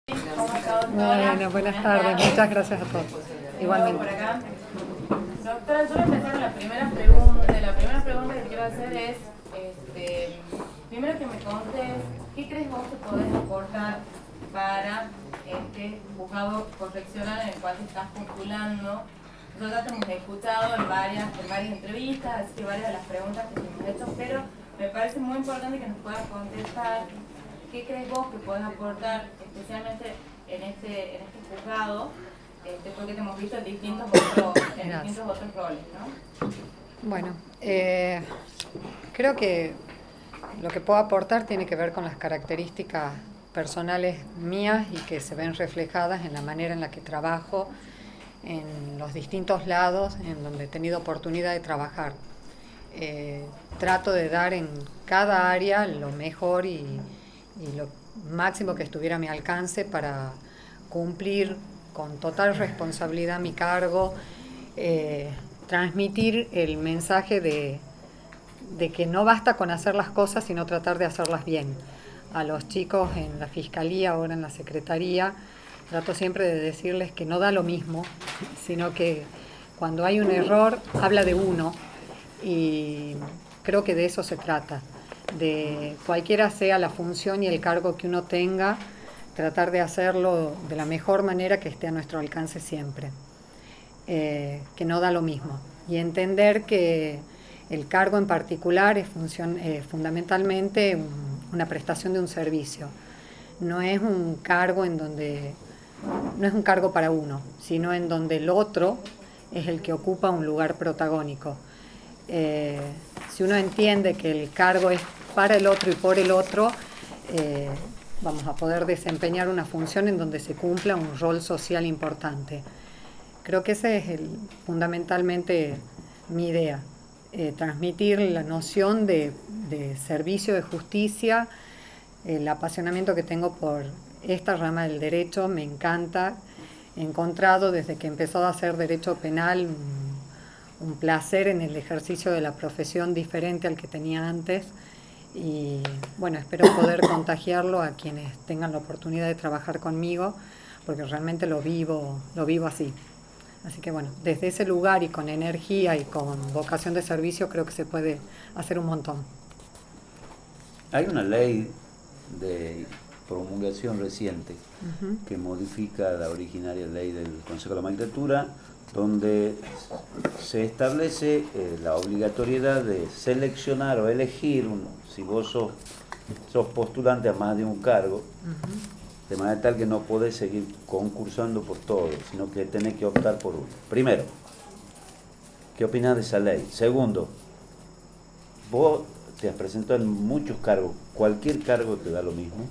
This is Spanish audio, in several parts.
¿Cómo está, doctora? Bueno, buenas tardes, muchas gracias a todos. Igualmente. Por acá. Doctora, yo voy a empezar con la primera pregunta. La primera pregunta que quiero hacer es, primero que me contes, ¿qué crees vos que podés aportar para este juzgado correccional en el cual te estás postulando? Nosotros ya te hemos escuchado en varias entrevistas, así que varias de las preguntas que te hemos hecho, pero me parece muy importante que nos puedas contestar qué crees vos que podés aportar especialmente en este juzgado, porque te hemos visto en distintos otros roles, ¿no? Bueno, creo que lo que puedo aportar tiene que ver con las características personales mías y que se ven reflejadas en la manera en la que trabajo en los distintos lados en donde he tenido oportunidad de trabajar. Trato de dar en cada área lo mejor y lo máximo que estuviera a mi alcance para cumplir con total responsabilidad mi cargo, transmitir el mensaje de que no basta con hacer las cosas, sino tratar de hacerlas bien. A los chicos en la Fiscalía, ahora en la Secretaría, trato siempre de decirles que no da lo mismo, sino que cuando hay un error, habla de uno, y creo que de eso se trata, de cualquiera sea la función y el cargo que uno tenga, tratar de hacerlo de la mejor manera que esté a nuestro alcance siempre, que no da lo mismo, y entender que el cargo en particular es fundamentalmente una prestación de un servicio. No es un cargo no es un cargo para uno, sino en donde el otro es el que ocupa un lugar protagónico. Si uno entiende que el cargo es para el otro y por el otro, vamos a poder desempeñar una función en donde se cumpla un rol social importante. Creo que esa es fundamentalmente mi idea. Transmitir la noción de servicio de justicia, el apasionamiento que tengo por esta rama del derecho, me encanta. He encontrado desde que empezó a hacer derecho penal un placer en el ejercicio de la profesión diferente al que tenía antes, y bueno, espero poder contagiarlo a quienes tengan la oportunidad de trabajar conmigo, porque realmente lo vivo así. Así que bueno, desde ese lugar y con energía y con vocación de servicio creo que se puede hacer un montón. Hay una ley de promulgación reciente que modifica la originaria ley del Consejo de la Magistratura, donde se establece la obligatoriedad de seleccionar o elegir, si vos sos postulante a más de un cargo, de manera tal que no podés seguir concursando por todo, sino que tenés que optar por uno. Primero, ¿qué opinás de esa ley? Segundo, vos te has presentado en muchos cargos, cualquier cargo te da lo mismo,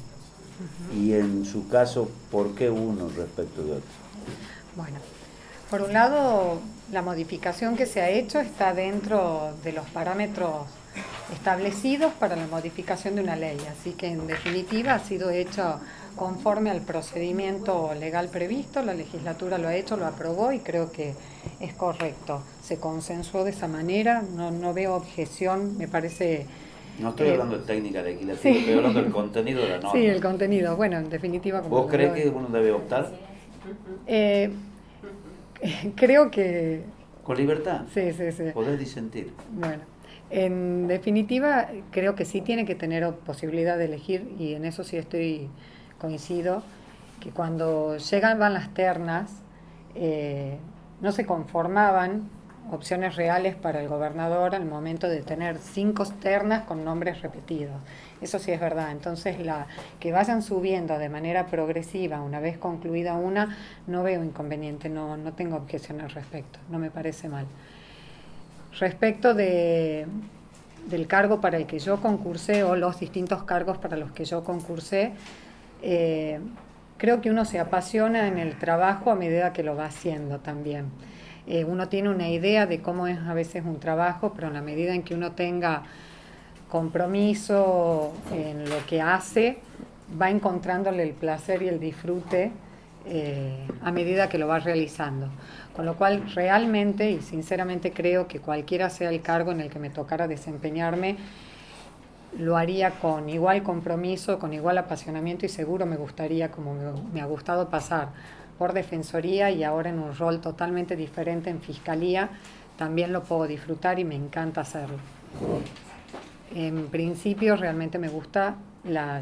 y en su caso, ¿por qué uno respecto de otro? Bueno, por un lado, la modificación que se ha hecho está dentro de los parámetros establecidos para la modificación de una ley, así que en definitiva ha sido hecho conforme al procedimiento legal previsto. La legislatura lo ha hecho, lo aprobó y creo que es correcto. Se consensuó de esa manera, no veo objeción, me parece... No estoy hablando de técnica legislativa, sí. Estoy hablando del contenido de la norma. Sí, el contenido, bueno, en definitiva... Como ¿Vos crees que uno debe optar? Creo que... ¿Con libertad? Sí. Podés disentir. Bueno, en definitiva, creo que sí tiene que tener posibilidad de elegir, y en eso sí coincido, que cuando llegaban las ternas, no se conformaban opciones reales para el gobernador al momento de tener 5 ternas con nombres repetidos. Eso sí es verdad. Entonces, que vayan subiendo de manera progresiva una vez concluida una, no veo inconveniente, no tengo objeción al respecto, no me parece mal. Respecto del cargo para el que yo concursé o los distintos cargos para los que yo concursé, creo que uno se apasiona en el trabajo a medida que lo va haciendo también. Uno tiene una idea de cómo es a veces un trabajo, pero en la medida en que uno tenga compromiso en lo que hace, va encontrándole el placer y el disfrute a medida que lo va realizando. Con lo cual, realmente y sinceramente creo que cualquiera sea el cargo en el que me tocara desempeñarme, lo haría con igual compromiso, con igual apasionamiento y seguro me gustaría, como me ha gustado pasar por Defensoría y ahora en un rol totalmente diferente en Fiscalía, también lo puedo disfrutar y me encanta hacerlo. En principio realmente me gusta,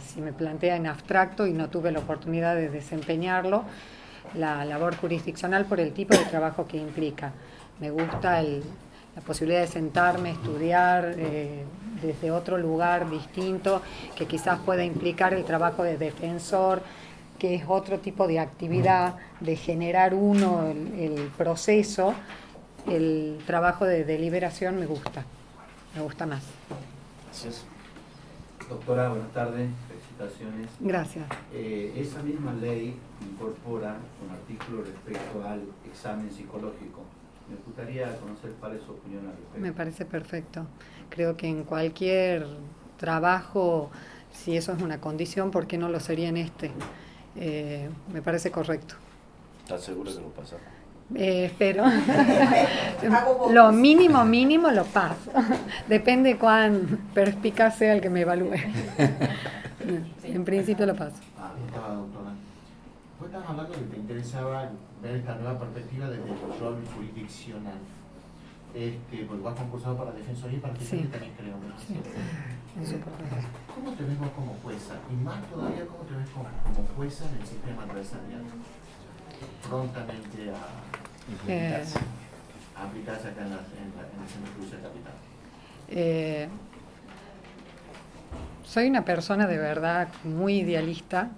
si me plantea en abstracto y no tuve la oportunidad de desempeñarlo, la labor jurisdiccional por el tipo de trabajo que implica. Me gusta la posibilidad de sentarme, estudiar desde otro lugar distinto, que quizás pueda implicar el trabajo de defensor, que es otro tipo de actividad, de generar el proceso. El trabajo de deliberación me gusta más. Gracias. Doctora, buenas tardes, felicitaciones. Gracias. Esa misma ley incorpora un artículo respecto al examen psicológico. Me gustaría conocer cuál es su opinión al respecto. Me parece perfecto. Creo que en cualquier trabajo, si eso es una condición, ¿por qué no lo sería en este? Me parece correcto. ¿Estás seguro que lo pasamos? Espero. Lo mínimo lo paso. Depende cuán perspicaz sea el que me evalúe. En principio lo paso. Estaba, doctora. Vos estabas hablando de que te interesaba ver esta nueva perspectiva desde el rol jurisdiccional. Porque vos has concursado para Defensoría y para Fiscalía también creo, ¿no? Sí. ¿Cómo te ves vos como jueza? Y más todavía, ¿cómo te ves como jueza en el sistema adversarial? Prontamente a aplicarse acá en el Centro Judicial Capital. Soy una persona de verdad muy idealista.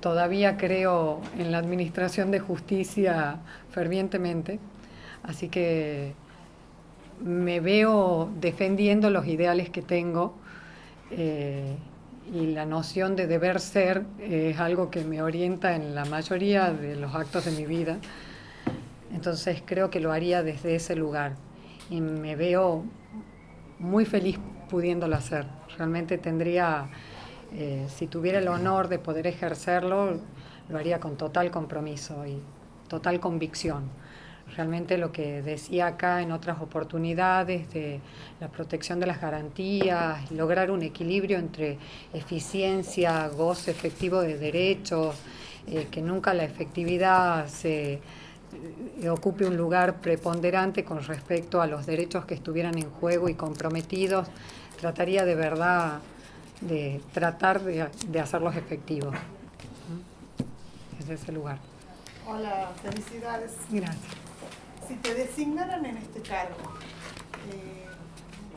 Todavía creo en la administración de justicia fervientemente, así que me veo defendiendo los ideales que tengo. Y la noción de deber ser es algo que me orienta en la mayoría de los actos de mi vida. Entonces creo que lo haría desde ese lugar y me veo muy feliz pudiéndolo hacer. Realmente si tuviera el honor de poder ejercerlo, lo haría con total compromiso y total convicción. Realmente lo que decía acá en otras oportunidades de la protección de las garantías, lograr un equilibrio entre eficiencia, goce efectivo de derechos, que nunca la efectividad ocupe un lugar preponderante con respecto a los derechos que estuvieran en juego y comprometidos, trataría de verdad de tratar de hacerlos efectivos. Desde ese lugar. Hola, felicidades. Gracias. Si te designaran en este cargo,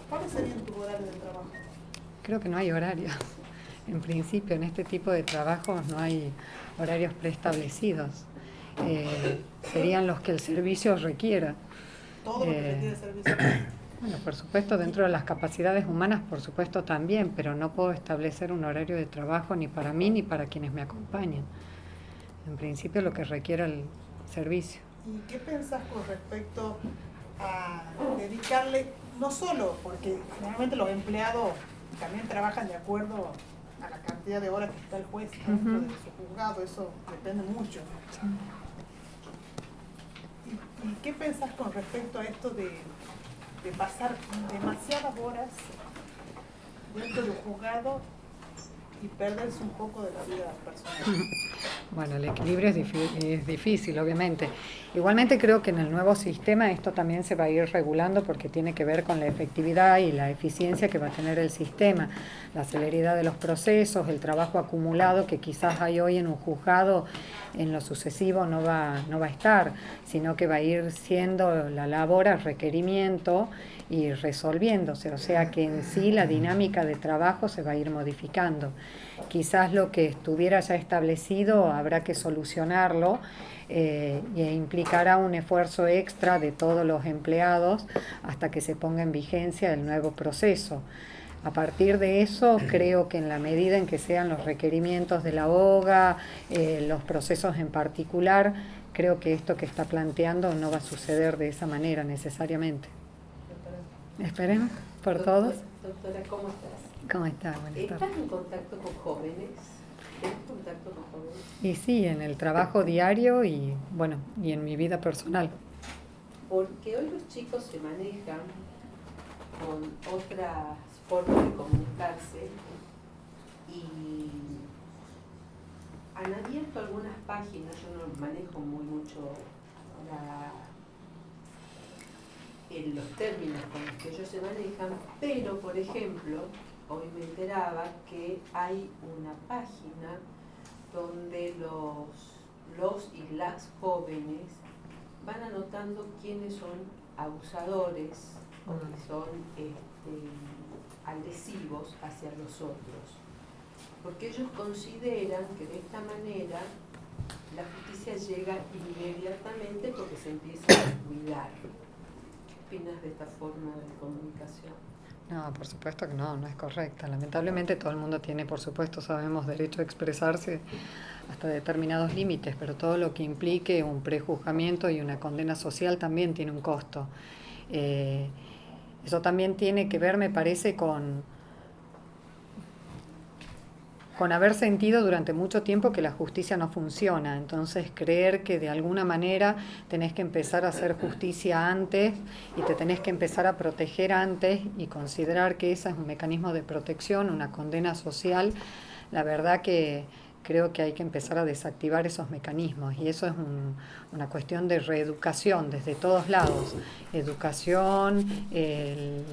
¿cuáles serían tus horarios de trabajo? Creo que no hay horarios. En principio, en este tipo de trabajos no hay horarios preestablecidos. Serían los que el servicio requiera. Todo lo que requiere el servicio. Bueno, por supuesto, dentro de las capacidades humanas, por supuesto también, pero no puedo establecer un horario de trabajo ni para mí ni para quienes me acompañan. En principio, lo que requiera el servicio. ¿Y qué pensás con respecto a dedicarle, no solo, porque generalmente los empleados también trabajan de acuerdo a la cantidad de horas que está el juez dentro de su juzgado, eso depende mucho. ¿Y qué pensás con respecto a esto de pasar demasiadas horas dentro del juzgado y perderse un poco de la vida personal? Bueno, el equilibrio es difícil, obviamente. Igualmente creo que en el nuevo sistema esto también se va a ir regulando porque tiene que ver con la efectividad y la eficiencia que va a tener el sistema, la celeridad de los procesos, el trabajo acumulado que quizás hay hoy en un juzgado, en lo sucesivo no va a estar, sino que va a ir siendo la labor a requerimiento y resolviéndose, o sea que en sí la dinámica de trabajo se va a ir modificando. Quizás lo que estuviera ya establecido habrá que solucionarlo e implicará un esfuerzo extra de todos los empleados hasta que se ponga en vigencia el nuevo proceso. A partir de eso, creo que en la medida en que sean los requerimientos de la OGA, los procesos en particular, creo que esto que está planteando no va a suceder de esa manera necesariamente. Esperemos por todos. Doctora, ¿cómo estás? ¿Cómo está? Buenas ¿Estás tardes. en contacto con jóvenes? ¿Tienes contacto con jóvenes? Y sí, en el trabajo diario y bueno, y en mi vida personal. Porque hoy los chicos se manejan con otras forma de comunicarse y han abierto algunas páginas, yo no manejo mucho los términos con los que ellos se manejan, pero por ejemplo, hoy me enteraba que hay una página donde los y las jóvenes van anotando quiénes son abusadores o que son agresivos hacia los otros. Porque ellos consideran que de esta manera la justicia llega inmediatamente porque se empieza a cuidar. ¿Qué opinas de esta forma de comunicación? No, por supuesto que no es correcta. Lamentablemente todo el mundo tiene, por supuesto, sabemos, derecho a expresarse hasta determinados límites, pero todo lo que implique un prejuzgamiento y una condena social también tiene un costo. Eso también tiene que ver, me parece, con haber sentido durante mucho tiempo que la justicia no funciona. Entonces creer que de alguna manera tenés que empezar a hacer justicia antes y te tenés que empezar a proteger antes y considerar que ese es un mecanismo de protección, una condena social, la verdad que creo que hay que empezar a desactivar esos mecanismos y eso es una cuestión de reeducación desde todos lados. Educación,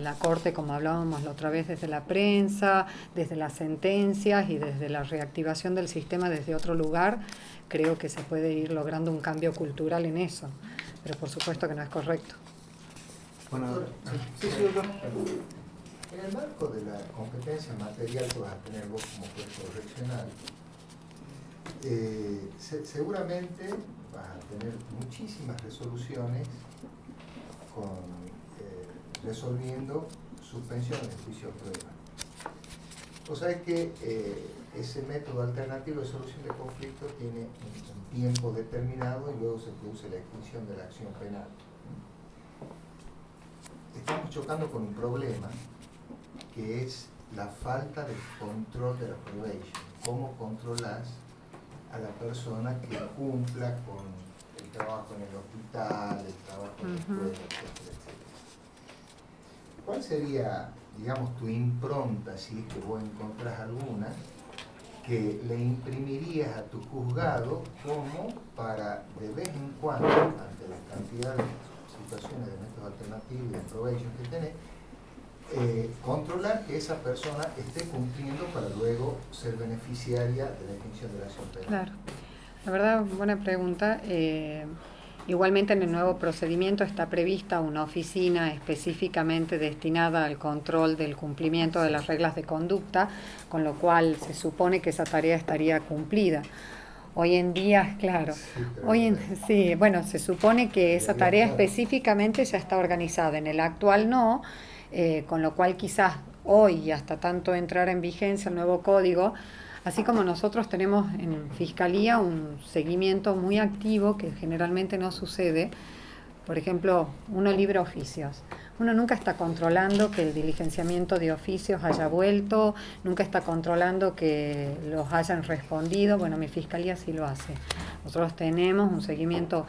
la Corte, como hablábamos la otra vez, desde la prensa, desde las sentencias y desde la reactivación del sistema desde otro lugar, creo que se puede ir logrando un cambio cultural en eso, pero por supuesto que no es correcto. Bueno, en el marco de la competencia material que vas a tener vos como juez correccional, seguramente vas a tener muchísimas resoluciones resolviendo suspensiones de juicio a prueba. Vos sabés que ese método alternativo de solución de conflictos tiene un tiempo determinado y luego se produce la extinción de la acción penal. Estamos chocando con un problema que es la falta de control de la probation. ¿Cómo controlas a la persona que cumpla con el trabajo en el hospital, el trabajo en la escuela, etcétera, etcétera? ¿Cuál sería, digamos, tu impronta, si es que vos encontrás alguna, que le imprimirías a tu juzgado como para, de vez en cuando, ante la cantidad de situaciones de métodos alternativos y de probation que tenés, controlar que esa persona esté cumpliendo para luego ser beneficiaria de la extinción de la acción penal? Claro, la verdad, buena pregunta. Igualmente en el nuevo procedimiento está prevista una oficina específicamente destinada al control del cumplimiento de las reglas de conducta, con lo cual se supone que esa tarea estaría cumplida. Hoy en día, claro, se supone que esa tarea específicamente ya está organizada, en el actual no, con lo cual quizás hoy, y hasta tanto entrar en vigencia el nuevo código, así como nosotros tenemos en Fiscalía un seguimiento muy activo que generalmente no sucede. Por ejemplo, uno libra oficios. Uno nunca está controlando que el diligenciamiento de oficios haya vuelto, nunca está controlando que los hayan respondido. Bueno, mi Fiscalía sí lo hace. Nosotros tenemos un seguimiento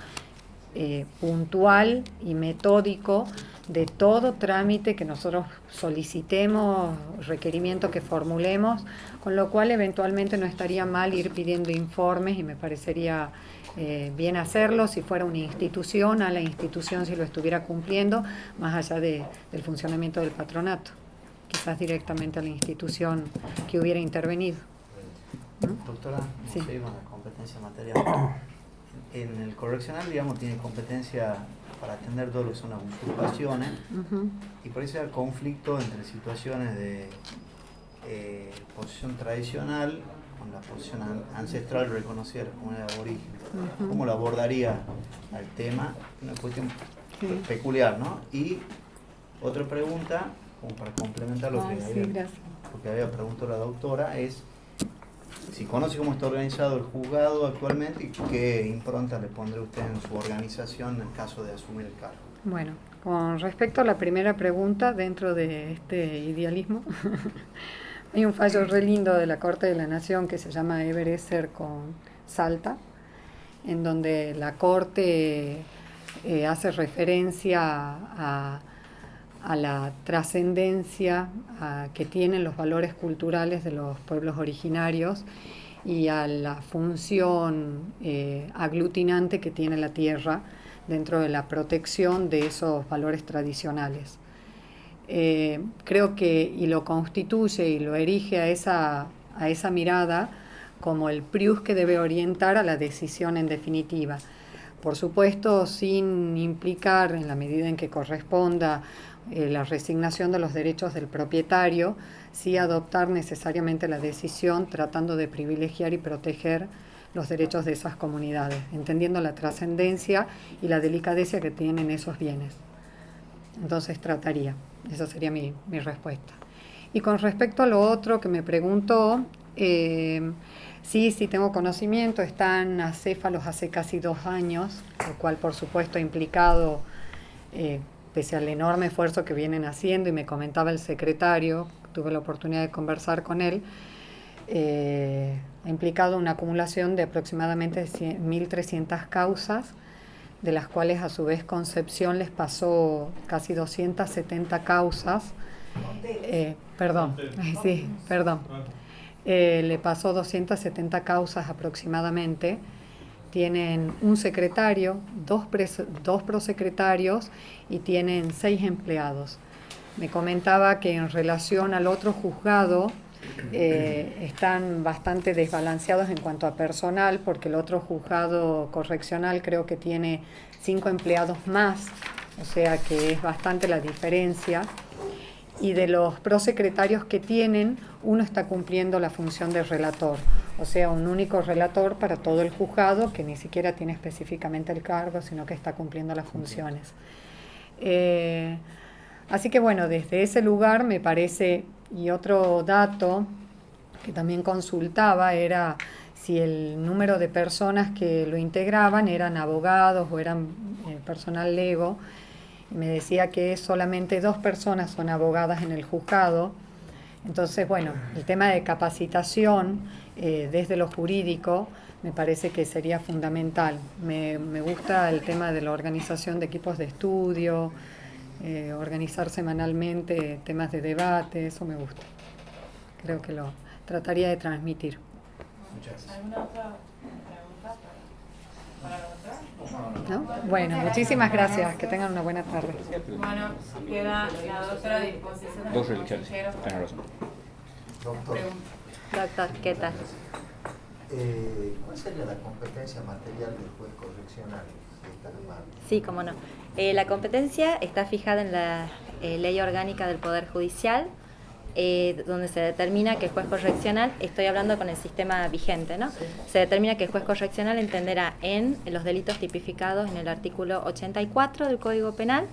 puntual y metódico de todo trámite que nosotros solicitemos, requerimiento que formulemos, con lo cual eventualmente no estaría mal ir pidiendo informes y me parecería bien hacerlo si fuera una institución, a la institución si lo estuviera cumpliendo, más allá del funcionamiento del patronato, quizás directamente a la institución que hubiera intervenido. Doctora, sí. Seguimos la competencia material. En el correccional, digamos, tiene competencia para atender todo lo que son las usurpaciones, y por eso hay conflicto entre situaciones de posición tradicional con la posición ancestral reconocida de la comunidad de origen. ¿Cómo lo abordaría al tema? Una cuestión peculiar, ¿no? Y otra pregunta, como para complementar lo que había preguntado la doctora, es si conoce cómo está organizado el juzgado actualmente y qué impronta le pondrá usted en su organización en el caso de asumir el cargo. Bueno, con respecto a la primera pregunta, dentro de este idealismo, hay un fallo re lindo de la Corte de la Nación que se llama Evereser con Salta, en donde la Corte hace referencia a a la trascendencia que tienen los valores culturales de los pueblos originarios y a la función aglutinante que tiene la tierra dentro de la protección de esos valores tradicionales. Creo que, y lo constituye y lo erige a esa mirada como el prius que debe orientar a la decisión en definitiva. Por supuesto, sin implicar, en la medida en que corresponda, la resignación de los derechos del propietario, sí adoptar necesariamente la decisión tratando de privilegiar y proteger los derechos de esas comunidades, entendiendo la trascendencia y la delicadeza que tienen esos bienes. Entonces trataría, esa sería mi respuesta. Y con respecto a lo otro que me preguntó, sí tengo conocimiento, están acéfalos hace casi 2 años, lo cual por supuesto ha implicado, pese al enorme esfuerzo que vienen haciendo, y me comentaba el secretario, tuve la oportunidad de conversar con él, ha implicado una acumulación de aproximadamente 1.300 causas, de las cuales a su vez Concepción les pasó casi 270 causas. Le pasó 270 causas aproximadamente. Tienen un secretario, dos prosecretarios y tienen 6 empleados. Me comentaba que en relación al otro juzgado están bastante desbalanceados en cuanto a personal, porque el otro juzgado correccional creo que tiene 5 empleados más, o sea que es bastante la diferencia. Y de los prosecretarios que tienen, uno está cumpliendo la función de relator, o sea, un único relator para todo el juzgado que ni siquiera tiene específicamente el cargo, sino que está cumpliendo las funciones. Así que bueno, desde ese lugar me parece, y otro dato que también consultaba era si el número de personas que lo integraban eran abogados o eran personal lego. Me decía que solamente 2 personas son abogadas en el juzgado. Entonces, bueno, el tema de capacitación desde lo jurídico me parece que sería fundamental. Me gusta el tema de la organización de equipos de estudio, organizar semanalmente temas de debate, eso me gusta. Creo que lo trataría de transmitir. Muchas gracias. ¿Alguna otra pregunta para la doctora? ¿No? Bueno, muchísimas gracias. Que tengan una buena tarde. Bueno, queda la doctora a disposición de los consejeros. Tenés razón. Doctor, Doctor, ¿qué tal? ¿cuál sería la competencia material del juez correccional? Sí, cómo no. La competencia está fijada en la Ley Orgánica del Poder Judicial, donde se determina que el juez correccional, estoy hablando con el sistema vigente, ¿no? Sí. Se determina que el juez correccional entenderá en los delitos tipificados en el artículo 84 del Código Penal,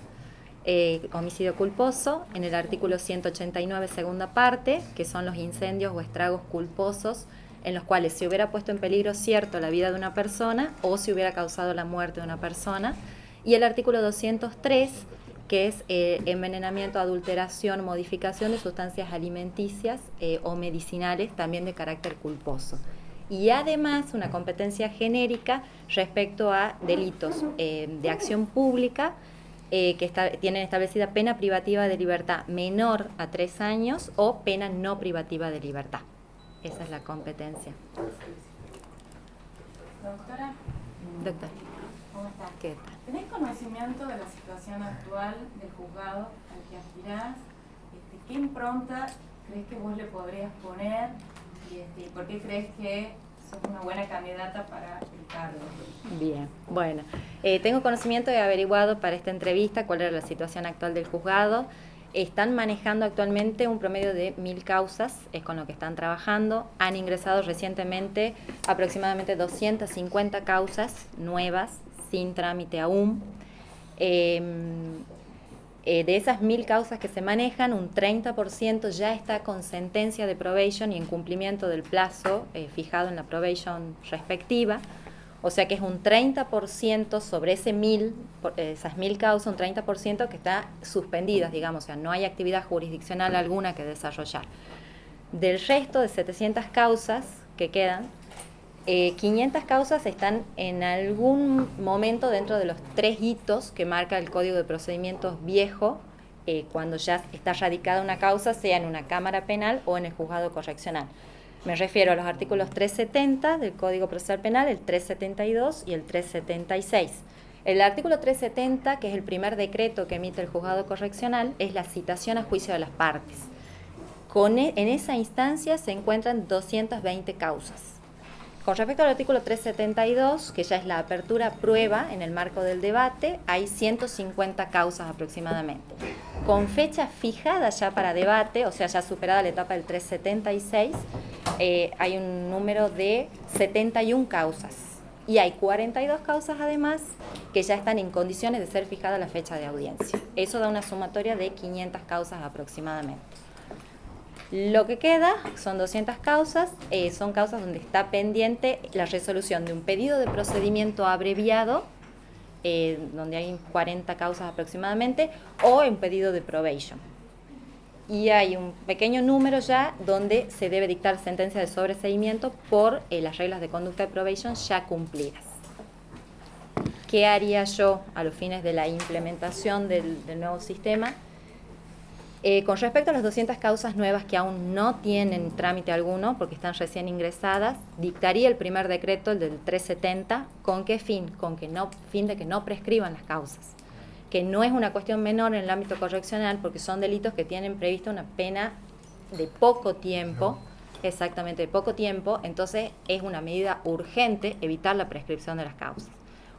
homicidio culposo, en el artículo 189 segunda parte, que son los incendios o estragos culposos, en los cuales se hubiera puesto en peligro cierto la vida de una persona o se hubiera causado la muerte de una persona, y el artículo 203, que es envenenamiento, adulteración, modificación de sustancias alimenticias o medicinales, también de carácter culposo. Y además una competencia genérica respecto a delitos de acción pública que tienen establecida pena privativa de libertad menor a 3 años o pena no privativa de libertad. Esa es la competencia. Doctora, Doctor, ¿cómo estás? ¿qué tal? ¿Tenés conocimiento de la situación actual del juzgado al que aspirás? ¿Qué impronta crees que vos le podrías poner? ¿Y por qué crees que sos una buena candidata para el cargo? Bien, bueno. Tengo conocimiento y he averiguado para esta entrevista cuál era la situación actual del juzgado. Están manejando actualmente un promedio de 1.000 causas, es con lo que están trabajando. Han ingresado recientemente aproximadamente 250 causas nuevas, sin trámite aún. De esas 1.000 causas que se manejan, un 30% ya está con sentencia de probation y en cumplimiento del plazo fijado en la probation respectiva. O sea que es un 30% sobre esas 1.000 causas, un 30% que está suspendidas, digamos, o sea, no hay actividad jurisdiccional alguna que desarrollar. Del resto de 700 causas que quedan, 500 causas están en algún momento dentro de los 3 hitos que marca el Código de Procedimientos viejo, cuando ya está radicada una causa, sea en una cámara penal o en el juzgado correccional. Me refiero a los artículos 370 del Código Procesal Penal, el 372 y el 376. El artículo 370, que es el primer decreto que emite el juzgado correccional, es la citación a juicio de las partes. En esa instancia se encuentran 220 causas. Con respecto al artículo 372, que ya es la apertura prueba en el marco del debate, hay 150 causas aproximadamente. Con fecha fijada ya para debate, o sea, ya superada la etapa del 376, hay un número de 71 causas. Y hay 42 causas además que ya están en condiciones de ser fijada la fecha de audiencia. Eso da una sumatoria de 500 causas aproximadamente. Lo que queda son 200 causas, son causas donde está pendiente la resolución de un pedido de procedimiento abreviado, donde hay 40 causas aproximadamente, o un pedido de probation. Y hay un pequeño número ya donde se debe dictar sentencia de sobreseimiento por las reglas de conducta de probation ya cumplidas. ¿Qué haría yo a los fines de la implementación del nuevo sistema? Con respecto a las 200 causas nuevas que aún no tienen trámite alguno, porque están recién ingresadas, dictaría el primer decreto, el del 370, ¿con qué fin? Fin de que no prescriban las causas, que no es una cuestión menor en el ámbito correccional, porque son delitos que tienen prevista una pena de poco tiempo, exactamente de poco tiempo, entonces es una medida urgente evitar la prescripción de las causas.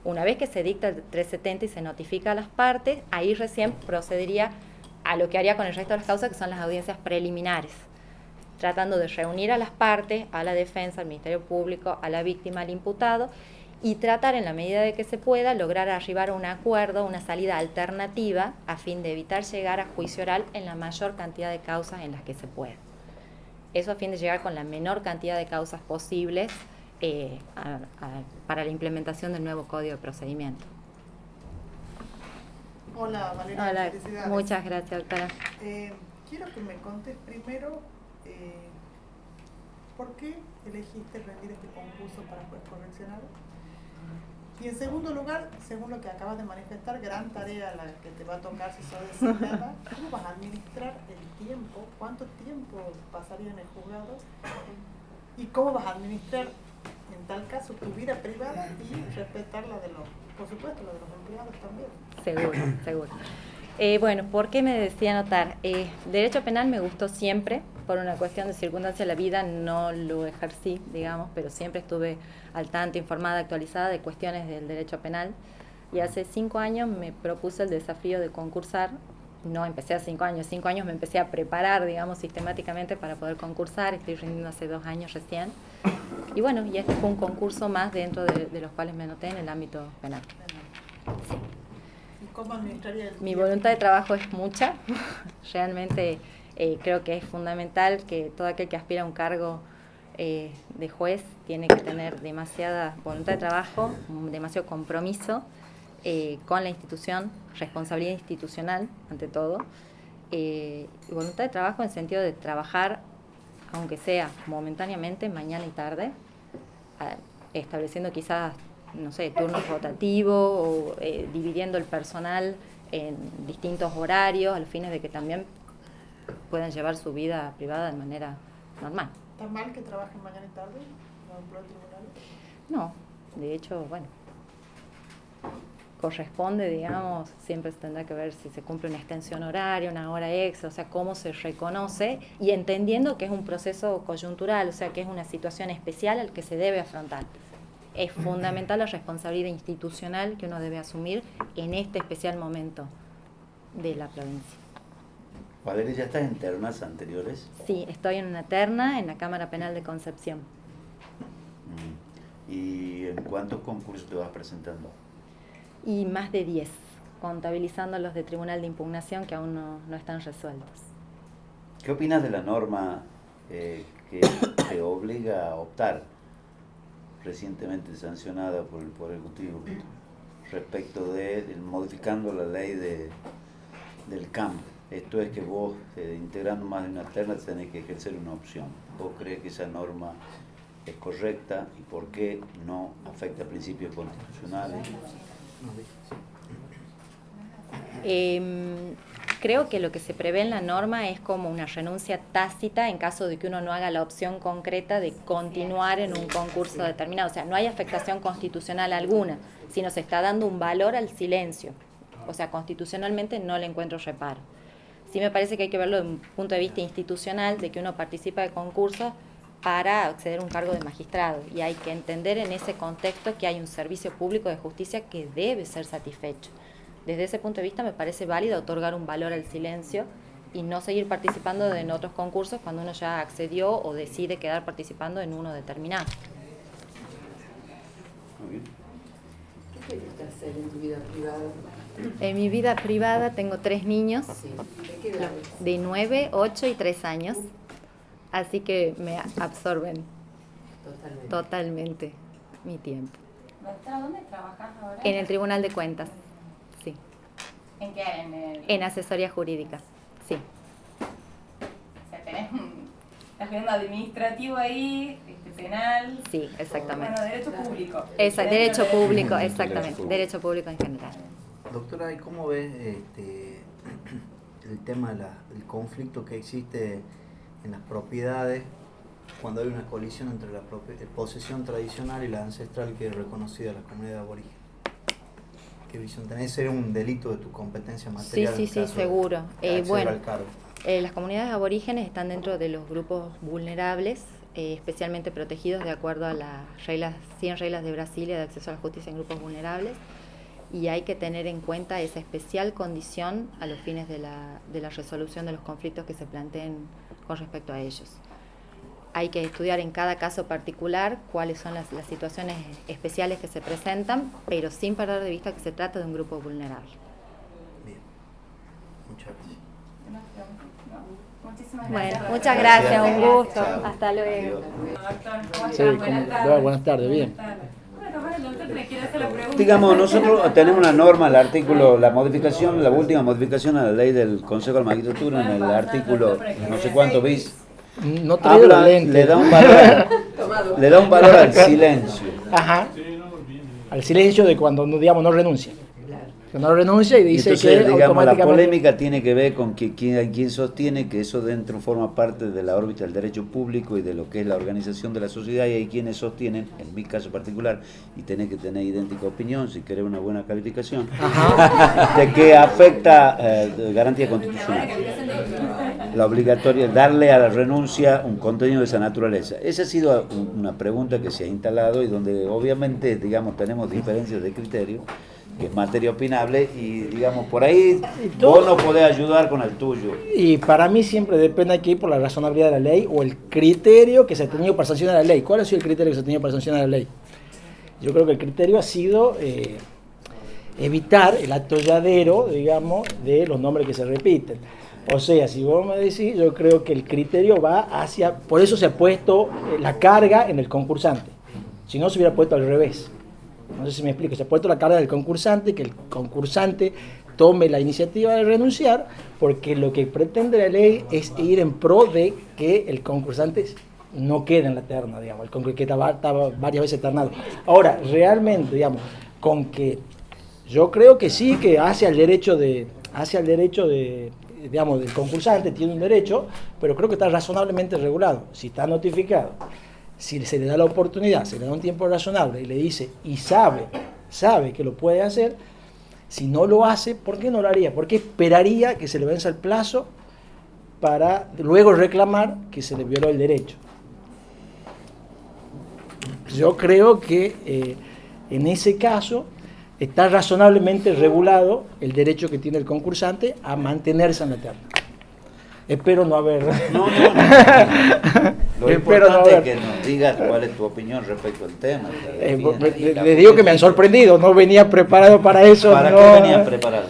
Una vez que se dicta el 370 y se notifica a las partes, ahí recién procedería a lo que haría con el resto de las causas, que son las audiencias preliminares, tratando de reunir a las partes, a la defensa, al Ministerio Público, a la víctima, al imputado, y tratar en la medida de que se pueda lograr arribar a un acuerdo, una salida alternativa, a fin de evitar llegar a juicio oral en la mayor cantidad de causas en las que se pueda. Eso a fin de llegar con la menor cantidad de causas posibles para la implementación del nuevo Código de Procedimiento. Hola Valeria, Hola, felicidades. muchas gracias, doctora. Quiero que me contes primero por qué elegiste rendir este concurso para juez correccional. Y en segundo lugar, según lo que acabas de manifestar, gran tarea la que te va a tocar si sos designada, ¿cómo vas a administrar el tiempo? ¿Cuánto tiempo pasaría en el juzgado? ¿Y cómo vas a administrar, en tal caso, tu vida privada y respetar la de por supuesto, la de los empleados también? Seguro. Bueno, ¿por qué me decía anotar? Derecho penal me gustó siempre, por una cuestión de circunstancia de la vida, no lo ejercí, digamos, pero siempre estuve al tanto, informada, actualizada de cuestiones del derecho penal. Y hace 5 años me propuse el desafío de concursar. No empecé a 5 años me empecé a preparar, digamos, sistemáticamente para poder concursar. Estoy rindiendo hace 2 años recién. Y bueno, y este fue un concurso más dentro de los cuales me anoté en el ámbito penal. Sí. ¿Y cómo administraría el tiempo? Mi voluntad de trabajo es mucha. Realmente creo que es fundamental que todo aquel que aspira a un cargo de juez tiene que tener demasiada voluntad de trabajo, demasiado compromiso con la institución, responsabilidad institucional ante todo, y voluntad de trabajo en el sentido de trabajar, aunque sea momentáneamente, mañana y tarde, estableciendo quizás, no sé, turnos rotativos o dividiendo el personal en distintos horarios, a los fines de que también puedan llevar su vida privada de manera normal. ¿Está mal que trabajen mañana y tarde? ¿No empleó el tribunal? No, de hecho, bueno, corresponde, digamos, siempre se tendrá que ver si se cumple una extensión horaria, una hora extra, o sea, cómo se reconoce, y entendiendo que es un proceso coyuntural, o sea, que es una situación especial al que se debe afrontar. Es fundamental la responsabilidad institucional que uno debe asumir en este especial momento de la provincia. Valeria, ¿ya estás en ternas anteriores? Sí, estoy en una terna en la Cámara Penal de Concepción. ¿Y en cuántos concursos te vas presentando? Y más de 10, contabilizando los de Tribunal de Impugnación que aún no están resueltos. ¿Qué opinas de la norma que te obliga a optar, recientemente sancionada por el Poder Ejecutivo, respecto de modificando la ley del campo? Esto es que vos, integrando más de una terna, tenés que ejercer una opción. ¿Vos crees que esa norma es correcta y por qué no afecta a principios constitucionales? creo que lo que se prevé en la norma es como una renuncia tácita en caso de que uno no haga la opción concreta de continuar en un concurso determinado. O sea, no hay afectación constitucional alguna, sino se está dando un valor al silencio. O sea, constitucionalmente no le encuentro reparo. Sí me parece que hay que verlo desde un punto de vista institucional, de que uno participa de concursos para acceder a un cargo de magistrado. Y hay que entender en ese contexto que hay un servicio público de justicia que debe ser satisfecho. Desde ese punto de vista me parece válido otorgar un valor al silencio y no seguir participando en otros concursos cuando uno ya accedió o decide quedar participando en uno determinado. Muy bien. ¿Qué te gusta hacer en tu vida privada? En mi vida privada tengo 3 niños, Sí. ¿De qué edad? de 9, 8 y 3 años, así que me absorben Totalmente. totalmente mi tiempo. ¿Dónde trabajas ahora? En el Tribunal de Cuentas, sí. ¿En qué? En asesoría jurídica, sí. O sea, estás viendo administrativo ahí, penal. Sí, exactamente. Bueno, derecho público. Derecho público, Derecho exactamente. público. Derecho público en general. Doctora, ¿y cómo ves el tema del conflicto que existe en las propiedades cuando hay una colisión entre la posesión tradicional y la ancestral que es reconocida en la comunidad aborigen? ¿Qué visión tenés? ¿Sería un delito de tu competencia material? Sí, en caso de seguro. acceder Bueno, al cargo? las comunidades aborígenes están dentro de los grupos vulnerables, especialmente protegidos de acuerdo a las 100 reglas de Brasilia de acceso a la justicia en grupos vulnerables, y hay que tener en cuenta esa especial condición a los fines de la resolución de los conflictos que se planteen con respecto a ellos. Hay que estudiar en cada caso particular cuáles son las situaciones especiales que se presentan, pero sin perder de vista que se trata de un grupo vulnerable. Bien. Muchas gracias. Muchísimas Bueno, gracias. muchas gracias, un gusto. Chao. Hasta luego. Doctor, ¿cómo Sí, estás? Buenas tardes. buenas tardes, bien. Buenas tardes. Bueno, capaz el doctor le quiere hacer la pregunta. Digamos, nosotros tenemos una norma, el artículo, la última modificación a la ley del Consejo de la Magistratura, en el artículo no sé cuánto bis, No traigo los lentes. le da un valor al silencio. Ajá. Al silencio de cuando, digamos, no renuncia. Que no renuncia y dice Entonces, que digamos, la automáticamente... polémica tiene que ver con que quien sostiene que eso dentro forma parte de la órbita del derecho público y de lo que es la organización de la sociedad, y hay quienes sostienen, en mi caso particular, y tenés que tener idéntica opinión si querés una buena calificación, de que afecta garantía constitucional. La obligatoria, darle a la renuncia un contenido de esa naturaleza. Esa ha sido una pregunta que se ha instalado y donde obviamente, digamos, tenemos diferencias de criterio, que es materia opinable, y digamos, por ahí vos no podés ayudar con el tuyo. Y para mí siempre depende aquí por la razonabilidad de la ley o el criterio que se ha tenido para sancionar la ley. ¿Cuál ha sido el criterio que se ha tenido para sancionar la ley? Yo creo que el criterio ha sido evitar el atolladero, digamos, de los nombres que se repiten. O sea, si vos me decís, yo creo que el criterio va hacia... Por eso se ha puesto la carga en el concursante. Si no, se hubiera puesto al revés. No sé si me explico. Se ha puesto la carga del concursante, que el concursante tome la iniciativa de renunciar, porque lo que pretende la ley es ir en pro de que el concursante no quede en la terna, digamos, el concursante que estaba varias veces ternado. Ahora, realmente, digamos, con que yo creo que sí, que hacia el derecho de digamos, del concursante tiene un derecho, pero creo que está razonablemente regulado. Si está notificado, si se le da la oportunidad, se le da un tiempo razonable y le dice, y sabe que lo puede hacer, si no lo hace, ¿por qué no lo haría? ¿Por qué esperaría que se le venza el plazo para luego reclamar que se le violó el derecho? Yo creo que en ese caso está razonablemente regulado el derecho que tiene el concursante a mantenerse en la terna. Espero no haber... No. Lo importante es que nos digas cuál es tu opinión respecto al tema. Les digo que me han sorprendido, no venía preparado para eso. ¿Para no, qué venías preparado?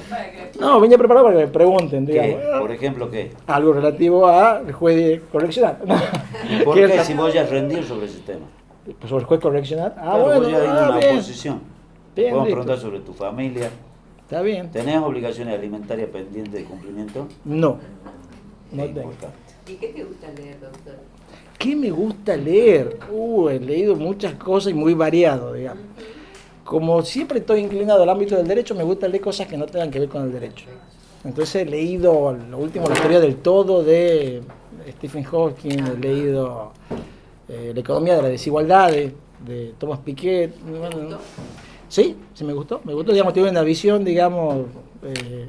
No, venía preparado para que me pregunten, digamos. ¿Qué? ¿Por ejemplo qué? Algo relativo al juez correccional. ¿Y por qué si vos ya has rendido sobre ese tema? ¿Sobre el juez correccional? Claro, Bueno, vos ya hay una bien. oposición. Bien, Podemos listo. preguntar sobre tu familia. Está bien. ¿Tenés obligaciones alimentarias pendientes de cumplimiento? No Es tengo. importante. ¿Y qué te gusta leer, doctor? ¿Qué me gusta leer? He leído muchas cosas y muy variado, digamos. Como siempre estoy inclinado al ámbito del derecho, me gusta leer cosas que no tengan que ver con el derecho. Entonces he leído lo último, la teoría del todo de Stephen Hawking, he leído La economía de la desigualdad de Thomas Piketty. Bueno, sí, me gustó, digamos, tuve una visión, digamos,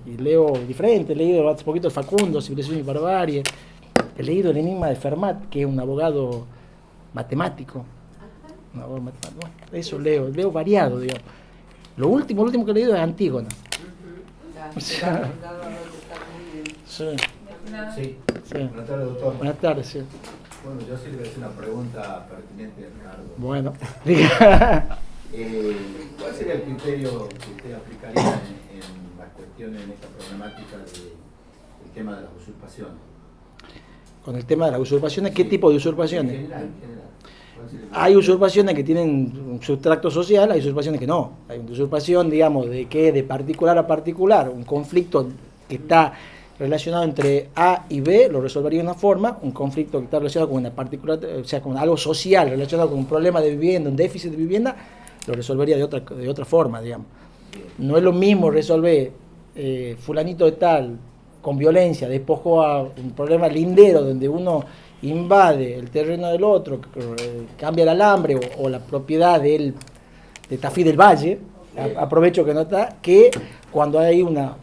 y leo diferente, he leído hace poquito Facundo, Civilización y Barbarie, he leído El enigma de Fermat, que es un abogado matemático. Bueno, eso leo variado, digamos. Lo último que he leído es Antígona. Sí. Sí. Sí. Sí. Buenas tardes, doctor. Buenas tardes, sí. Bueno, yo sí le voy a hacer una pregunta pertinente a Ricardo. Bueno, diga. ¿Cuál sería el criterio que usted aplicaría en las cuestiones, en esta problemática del tema de las usurpaciones? Con el tema de las usurpaciones, ¿qué tipo de usurpaciones? En general. Hay usurpaciones que tienen un sustrato social, hay usurpaciones que no. Hay una usurpación, digamos, de que de particular a particular, un conflicto que está relacionado entre A y B, lo resolvería de una forma, un conflicto que está relacionado con una particular, o sea, con algo social, relacionado con un problema de vivienda, un déficit de vivienda, lo resolvería de otra forma, digamos. No es lo mismo resolver fulanito de tal con violencia, despojó a un problema lindero donde uno invade el terreno del otro, cambia el alambre o la propiedad de Tafí del Valle, aprovecho que no está, que cuando hay una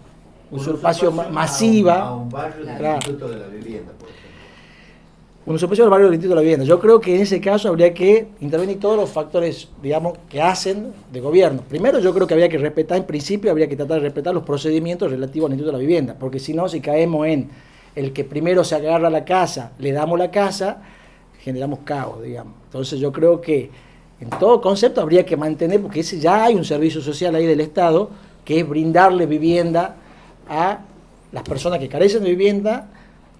usurpación masiva a un barrio del claro. Instituto de la Vivienda, por ejemplo. Una usurpación del barrio del Instituto de la Vivienda. Yo creo que en ese caso habría que intervenir todos los factores, digamos, que hacen de gobierno. Primero, yo creo que habría que respetar, en principio, habría que tratar de respetar los procedimientos relativos al Instituto de la Vivienda, porque si no, si caemos en el que primero se agarra la casa, le damos la casa, generamos caos, digamos. Entonces yo creo que en todo concepto habría que mantener, porque ya hay un servicio social ahí del Estado, que es brindarle vivienda a las personas que carecen de vivienda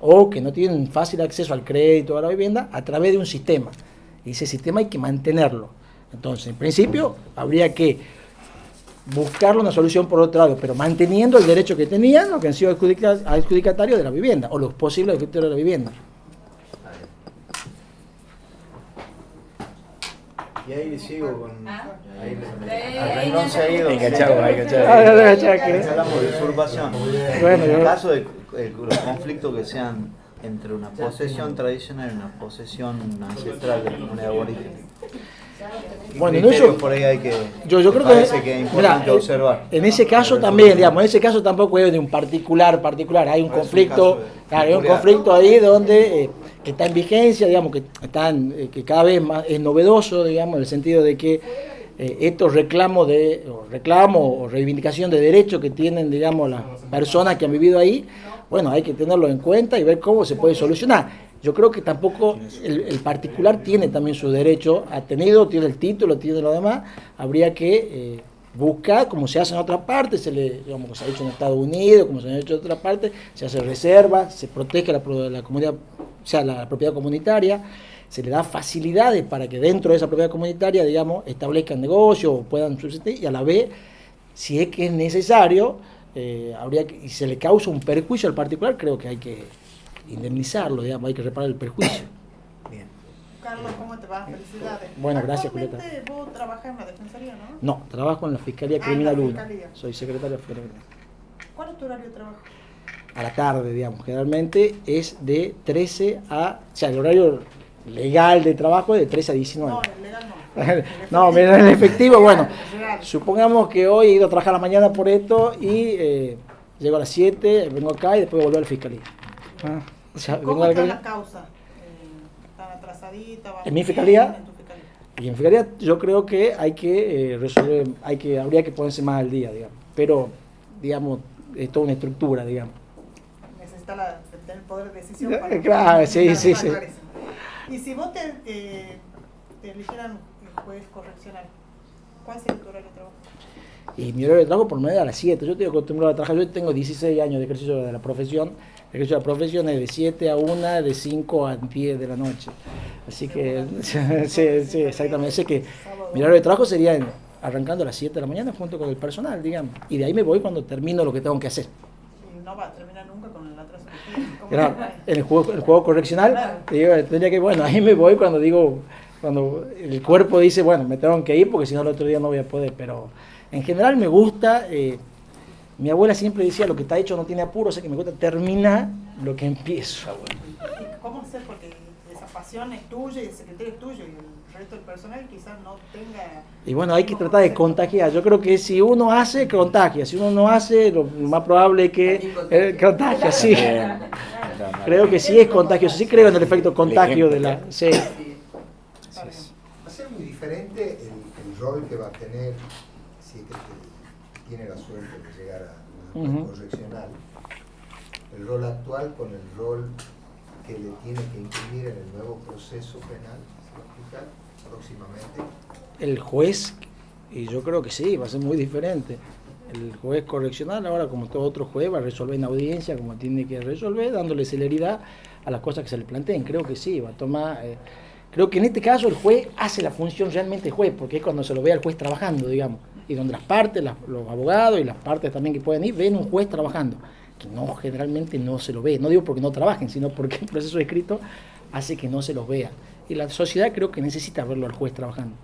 o que no tienen fácil acceso al crédito a la vivienda a través de un sistema. Y ese sistema hay que mantenerlo. Entonces, en principio, habría que buscarle una solución por otro lado, pero manteniendo el derecho que tenían los que han sido adjudicatarios de la vivienda, o los posibles adjudicatarios de la vivienda. Y ahí sigo con... Ahí Al renglón seguido. Hablamos de usurpación. Bueno, en el caso de los conflictos que sean entre una posesión tradicional y una posesión ancestral de la comunidad aborigen. Bueno, en eso, por ahí hay que, yo creo parece que es importante observar. En ese caso también, digamos, en ese caso tampoco es de un particular, hay un conflicto, claro, hay un conflicto ahí donde que está en vigencia, digamos, que cada vez más es novedoso, digamos, en el sentido de que estos reclamos o reivindicación de derechos que tienen, digamos, las personas que han vivido ahí, bueno, hay que tenerlo en cuenta y ver cómo se puede solucionar. Yo creo que tampoco el particular tiene también su derecho, tiene el título, tiene lo demás, habría que buscar, como se hace en otras partes, como se ha hecho en Estados Unidos, como se ha hecho en otras partes, se hace reserva, se protege la comunidad, o sea, la propiedad comunitaria, se le da facilidades para que dentro de esa propiedad comunitaria, digamos, establezcan negocios o puedan subsistir, y a la vez, si es que es necesario, y se le causa un perjuicio al particular, creo que hay que indemnizarlo, digamos, hay que reparar el perjuicio. Bien. Carlos, ¿cómo te va? Felicidades. Bueno, gracias, Julieta. Actualmente vos trabajás en la Defensoría, ¿no? No, trabajo en la Fiscalía en Criminal la 1. Fiscalía. Soy secretario de Fiscalía Criminal. ¿Cuál es tu horario de trabajo? A la tarde, digamos. Generalmente es de 13 a... O sea, el horario legal de trabajo es de 13 a 19. No, el legal no. No, mira, el efectivo, bueno. Real. Supongamos que hoy he ido a trabajar a la mañana por esto y llego a las 7, vengo acá y después vuelvo a la Fiscalía. O sea, vengo ¿Cómo a la está Fiscalía. la causa? ¿Están atrasadita? ¿En mi bien? fiscalía? ¿En tu fiscalía? Y en Fiscalía yo creo que hay que resolver, habría que ponerse más al día, digamos. Pero, digamos, es toda una estructura, digamos. Necesita tener poder de decisión para... Claro, sí. Y si vos te eligieran juez correccional, ¿cuál sería tu horario de trabajo? Y mi horario de trabajo por lo menos a las 7. Yo estoy acostumbrado a trabajar, yo tengo 16 años de ejercicio de la profesión. El ejercicio de la profesión es de 7 a 1, de 5 a 10 de la noche. Así que, sí, exactamente. Sé que mi horario de trabajo sería arrancando a las 7 de la mañana junto con el personal, digamos. Y de ahí me voy cuando termino lo que tengo que hacer. Y no va a terminar nunca con el atraso que tiene. ¿Cómo Claro, se llama? en el juego correccional, Claro. tendría que, bueno, ahí me voy cuando el cuerpo dice, bueno, me tengo que ir porque si no el otro día no voy a poder, pero en general me gusta Mi abuela siempre decía, lo que está hecho no tiene apuro, o sea que me cuesta terminar lo que empiezo. ¿Cómo hacer? Porque esa pasión es tuya y el secretario es tuyo y el resto del personal quizás no tenga... Y bueno, hay que tratar de contagiar. Yo creo que si uno hace, contagia. Si uno no hace, lo más probable es que contagia, sí. Creo que sí es contagioso. Sí creo en el efecto contagio de la... Sí. Va a ser muy diferente el rol que va a tener, si es que tiene la suerte de llegar a una correccional, el rol actual con el rol que le tiene que incluir en el nuevo proceso penal, ¿se va a explicar próximamente? El juez, y yo creo que sí, va a ser muy diferente. El juez correccional ahora, como todo otro juez, va a resolver en audiencia como tiene que resolver, dándole celeridad a las cosas que se le planteen. Creo que sí, va a tomar... creo que en este caso el juez hace la función realmente juez, porque es cuando se lo ve al juez trabajando, digamos, y donde las partes, los abogados y las partes también que pueden ir, ven un juez trabajando, que no, generalmente no se lo ve. No digo porque no trabajen, sino porque el proceso escrito hace que no se los vea. Y la sociedad creo que necesita verlo al juez trabajando.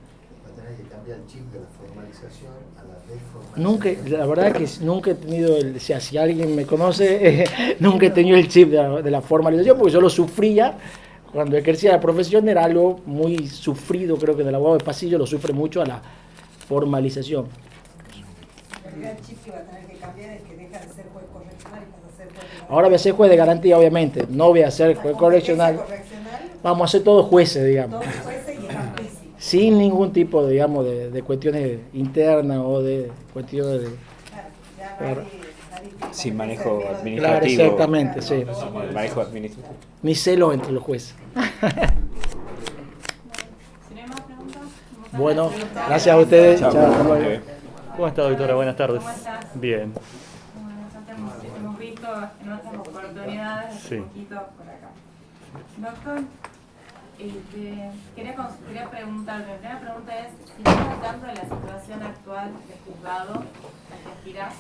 Va a tener que cambiar el chip de la formalización a la deformalización. Nunca, la verdad que nunca he tenido, o sea, si alguien me conoce, nunca he tenido el chip de la formalización, porque yo lo sufría. Cuando ejercía la profesión era algo muy sufrido, creo que del abogado de pasillo lo sufre mucho a la formalización. El chip que va a tener que cambiar es que deja de ser juez correccional y pasa a ser juez de garantía. Ahora voy a ser juez de garantía, obviamente, no voy a ser juez correccional. Vamos a ser todos jueces, digamos. Todos jueces y garantía. Sin ningún tipo, digamos, de cuestiones internas o de cuestiones de... Claro, sin manejo administrativo. Claro, exactamente, sí. El manejo administrativo. Ni celos entre los jueces. Si no hay más preguntas, Bueno, gracias a ustedes. Chao. Chao, hasta luego. ¿Cómo está, doctora? Buenas tardes. ¿Cómo estás? Bien. Bueno, ya te hemos visto en otras oportunidades, Sí. un poquito por acá. Doctor, quería preguntarle, la primera pregunta es, si estás al tanto de la situación actual del juzgado al que aspirás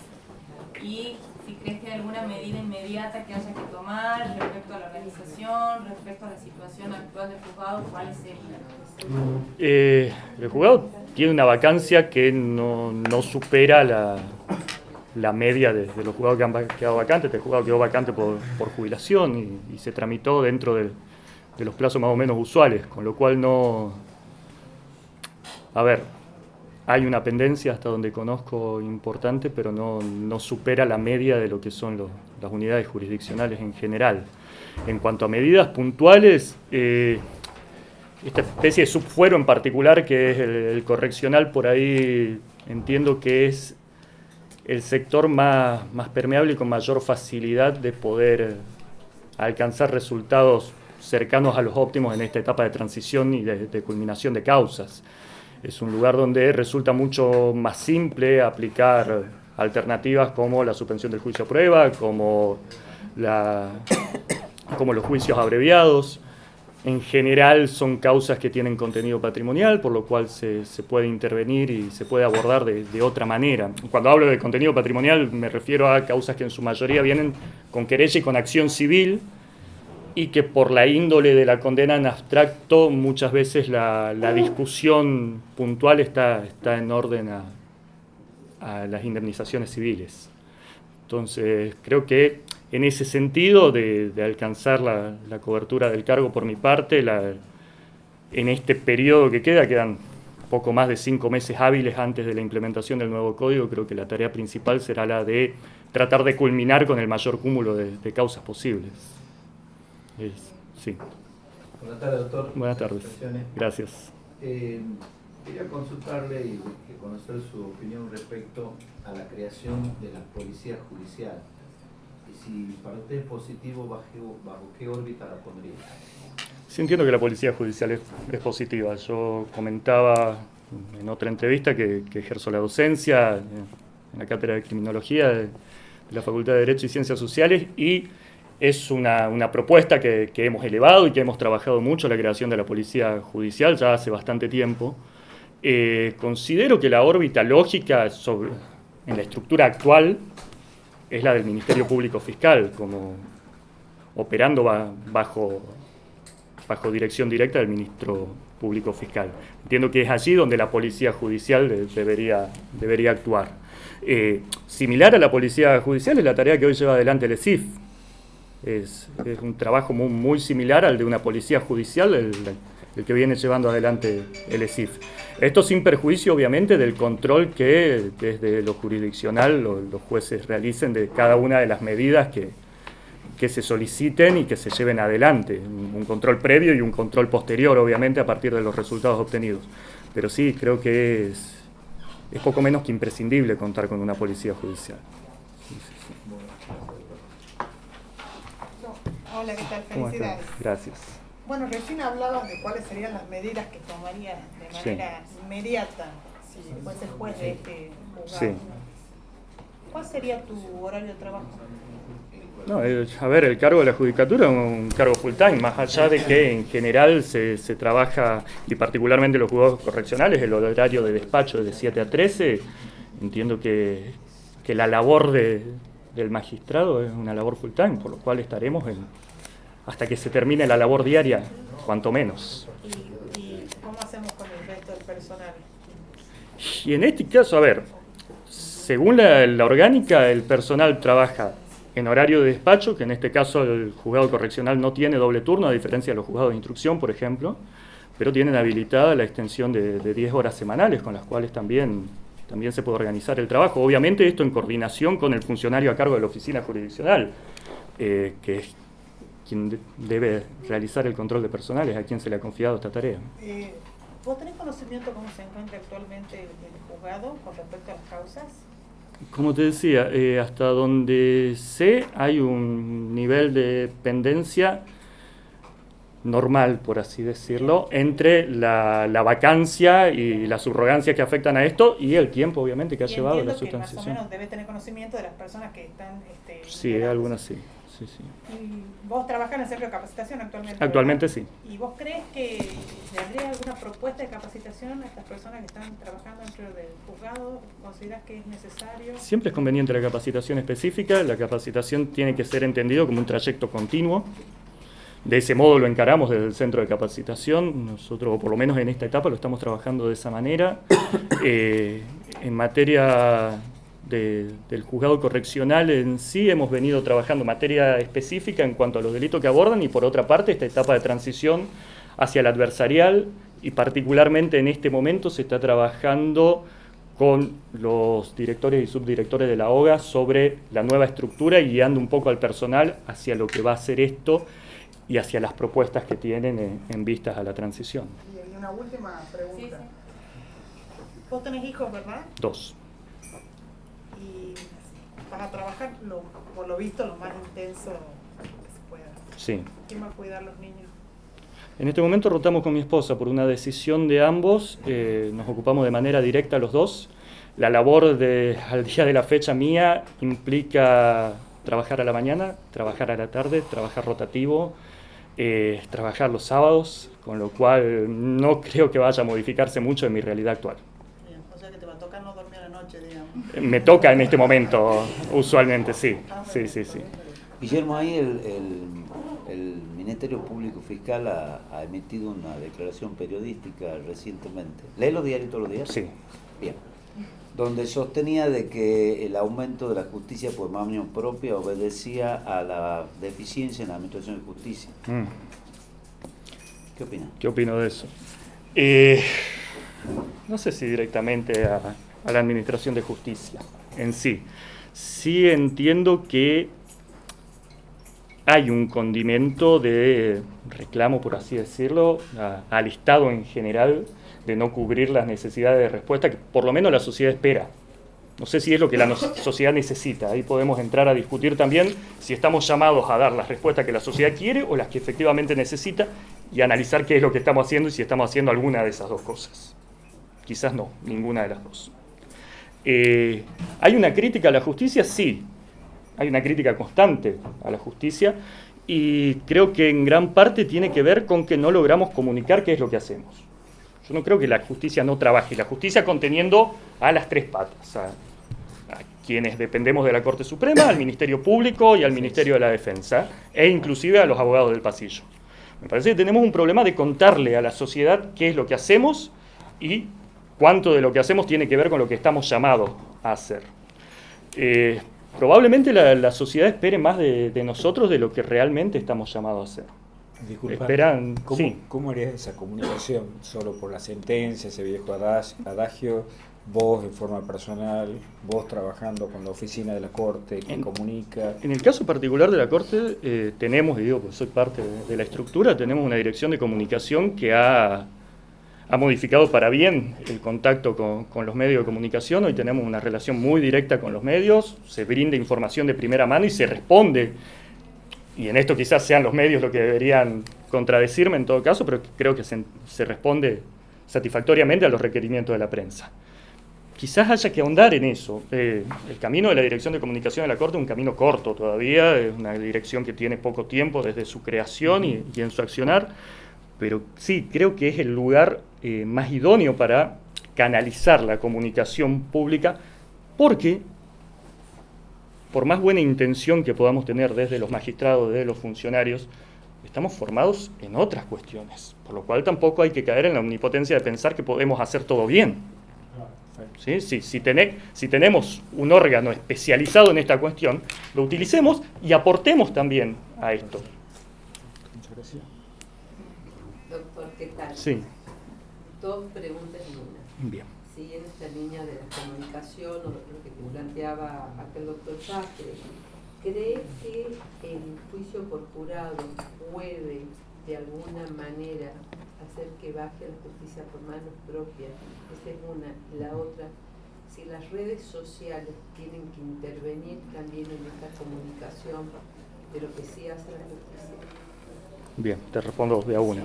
y si crees que hay alguna medida inmediata que haya que tomar respecto a la organización, respecto a la situación actual del juzgado, ¿cuáles serían? El juzgado tiene una vacancia que no supera la media de los juzgados que han quedado vacantes. Este juzgado quedó vacante por jubilación y se tramitó dentro de los plazos más o menos usuales, con lo cual no... A ver, hay una pendencia hasta donde conozco importante, pero no supera la media de lo que son las unidades jurisdiccionales en general. En cuanto a medidas puntuales, esta especie de subfuero en particular, que es el correccional, por ahí entiendo que es el sector más permeable y con mayor facilidad de poder alcanzar resultados cercanos a los óptimos en esta etapa de transición y de culminación de causas. Es un lugar donde resulta mucho más simple aplicar alternativas como la suspensión del juicio a prueba, como los juicios abreviados. En general son causas que tienen contenido patrimonial, por lo cual se puede intervenir y se puede abordar de otra manera. Cuando hablo de contenido patrimonial me refiero a causas que en su mayoría vienen con querella y con acción civil, y que por la índole de la condena en abstracto muchas veces la discusión puntual está en orden a las indemnizaciones civiles. Entonces creo que en ese sentido de alcanzar la cobertura del cargo por mi parte, en este periodo que quedan poco más de 5 meses hábiles antes de la implementación del nuevo código, creo que la tarea principal será la de tratar de culminar con el mayor cúmulo de causas posibles. Sí. Buenas tardes, doctor. Buenas tardes. Gracias. Quería consultarle y conocer su opinión respecto a la creación de la policía judicial. Y si para usted es positivo, ¿bajo qué órbita la pondría? Sí, entiendo que la policía judicial es positiva. Yo comentaba en otra entrevista que ejerzo la docencia en la cátedra de criminología de la Facultad de Derecho y Ciencias Sociales, y es una propuesta que hemos elevado y que hemos trabajado mucho, la creación de la policía judicial ya hace bastante tiempo. Considero que la órbita lógica en la estructura actual es la del Ministerio Público Fiscal, como operando bajo dirección directa del ministro Público Fiscal. Entiendo que es allí donde la Policía Judicial debería actuar. Similar a la Policía Judicial es la tarea que hoy lleva adelante el ESIF. Es un trabajo muy similar al de una Policía Judicial, el que viene llevando adelante el ESIF. Esto sin perjuicio, obviamente, del control que desde lo jurisdiccional los jueces realicen de cada una de las medidas que se soliciten y que se lleven adelante. Un control previo y un control posterior, obviamente, a partir de los resultados obtenidos. Pero sí, creo que es poco menos que imprescindible contar con una policía judicial. Sí, sí, sí. Hola, ¿qué tal? Felicidades. Gracias. Bueno, recién hablabas de cuáles serían las medidas que tomaría de manera inmediata si fuese juez de este juzgado. Sí. ¿Cuál sería tu horario de trabajo? No, a ver, el cargo de la judicatura es un cargo full time, más allá de que en general se trabaja, y particularmente los juzgados correccionales, el horario de despacho es de 7 a 13, entiendo que la labor del magistrado es una labor full time, por lo cual estaremos hasta que se termine la labor diaria, cuanto menos. ¿Y cómo hacemos con el resto del personal? Y en este caso, a ver, según la orgánica, el personal trabaja en horario de despacho, que en este caso el juzgado correccional no tiene doble turno, a diferencia de los juzgados de instrucción, por ejemplo, pero tienen habilitada la extensión de 10 horas semanales, con las cuales también se puede organizar el trabajo. Obviamente esto en coordinación con el funcionario a cargo de la oficina jurisdiccional, que es quien debe realizar el control de personal, es a quien se le ha confiado esta tarea. ¿Vos tenés conocimiento cómo se encuentra actualmente el juzgado con respecto a las causas? Como te decía, hasta donde sé hay un nivel de pendencia normal, por así decirlo, entre la vacancia y la subrogancia que afectan a esto y el tiempo, obviamente, que ha llevado la sustanciación. Más o menos debes tener conocimiento de las personas que están... sí, algunas sí. Sí, sí. ¿Y vos trabajás en el centro de capacitación actualmente? Actualmente ¿verdad? Sí. ¿Y vos crees que le habría alguna propuesta de capacitación a estas personas que están trabajando dentro del juzgado? ¿Considerás que es necesario? Siempre es conveniente la capacitación específica. La capacitación tiene que ser entendido como un trayecto continuo. De ese modo lo encaramos desde el centro de capacitación. Nosotros, o por lo menos en esta etapa, lo estamos trabajando de esa manera. En materia del juzgado correccional en sí hemos venido trabajando materia específica en cuanto a los delitos que abordan y por otra parte esta etapa de transición hacia el adversarial y particularmente en este momento se está trabajando con los directores y subdirectores de la OGA sobre la nueva estructura y guiando un poco al personal hacia lo que va a ser esto y hacia las propuestas que tienen en vistas a la transición. Y una última pregunta. Sí. Vos tenés hijos, ¿verdad? 2. Y vas a trabajar, por lo visto, lo más intenso que se pueda. Sí. ¿Quién va a cuidar a los niños? En este momento rotamos con mi esposa por una decisión de ambos, nos ocupamos de manera directa los dos. La labor al día de la fecha mía implica trabajar a la mañana, trabajar a la tarde, trabajar rotativo, trabajar los sábados, con lo cual no creo que vaya a modificarse mucho en mi realidad actual. Bien, o sea que te va a tocar no dormir a la noche, digamos. Me toca en este momento, usualmente, sí. Sí. Guillermo, ahí el Ministerio Público Fiscal ha emitido una declaración periodística recientemente. ¿Lee los diarios todos los días? Sí. Bien. Donde sostenía de que el aumento de la justicia por mano propia obedecía a la deficiencia en la administración de justicia. ¿Qué opina? ¿Qué opino de eso? No sé si directamente a la administración de justicia en sí. Sí entiendo que hay un condimento de reclamo, por así decirlo, al Estado en general, de no cubrir las necesidades de respuesta que por lo menos la sociedad espera. No sé si es lo que la sociedad necesita. Ahí podemos entrar a discutir también si estamos llamados a dar las respuestas que la sociedad quiere o las que efectivamente necesita y analizar qué es lo que estamos haciendo y si estamos haciendo alguna de esas dos cosas. Quizás no, ninguna de las dos. ¿Hay una crítica a la justicia? Sí. Hay una crítica constante a la justicia y creo que en gran parte tiene que ver con que no logramos comunicar qué es lo que hacemos. Yo no creo que la justicia no trabaje, la justicia conteniendo a las tres patas, a quienes dependemos de la Corte Suprema, al Ministerio Público y al Ministerio de la Defensa, e inclusive a los abogados del pasillo. Me parece que tenemos un problema de contarle a la sociedad qué es lo que hacemos y cuánto de lo que hacemos tiene que ver con lo que estamos llamados a hacer. Probablemente la sociedad espere más de nosotros de lo que realmente estamos llamados a hacer. Disculpa, Esperan, ¿cómo, sí. ¿cómo harías esa comunicación? ¿Solo por la sentencia, ese viejo adagio? ¿Vos en forma personal, vos trabajando con la oficina de la Corte, que comunica? En el caso particular de la Corte, tenemos, y digo, pues soy parte de la estructura, tenemos una dirección de comunicación que ha modificado para bien el contacto con los medios de comunicación. Hoy tenemos una relación muy directa con los medios, se brinda información de primera mano y se responde. Y en esto quizás sean los medios los que deberían contradecirme en todo caso, pero creo que se responde satisfactoriamente a los requerimientos de la prensa. Quizás haya que ahondar en eso. El camino de la Dirección de Comunicación de la Corte es un camino corto todavía, es una dirección que tiene poco tiempo desde su creación y en su accionar, pero sí, creo que es el lugar más idóneo para canalizar la comunicación pública, porque por más buena intención que podamos tener desde los magistrados, desde los funcionarios, estamos formados en otras cuestiones, por lo cual tampoco hay que caer en la omnipotencia de pensar que podemos hacer todo bien. ¿Sí? Si tenemos un órgano especializado en esta cuestión, lo utilicemos y aportemos también a esto. Muchas gracias. Doctor, ¿qué tal? Sí. Dos preguntas en una. Bien. Sí, en esta línea de la comunicación, o lo que planteaba aquel doctor Sastre, ¿cree que el juicio por jurado puede, de alguna manera, hacer que baje la justicia por manos propias? Esa es una. Y la otra, si las redes sociales tienen que intervenir también en esta comunicación de lo que sí hace la justicia. Bien, te respondo de a una.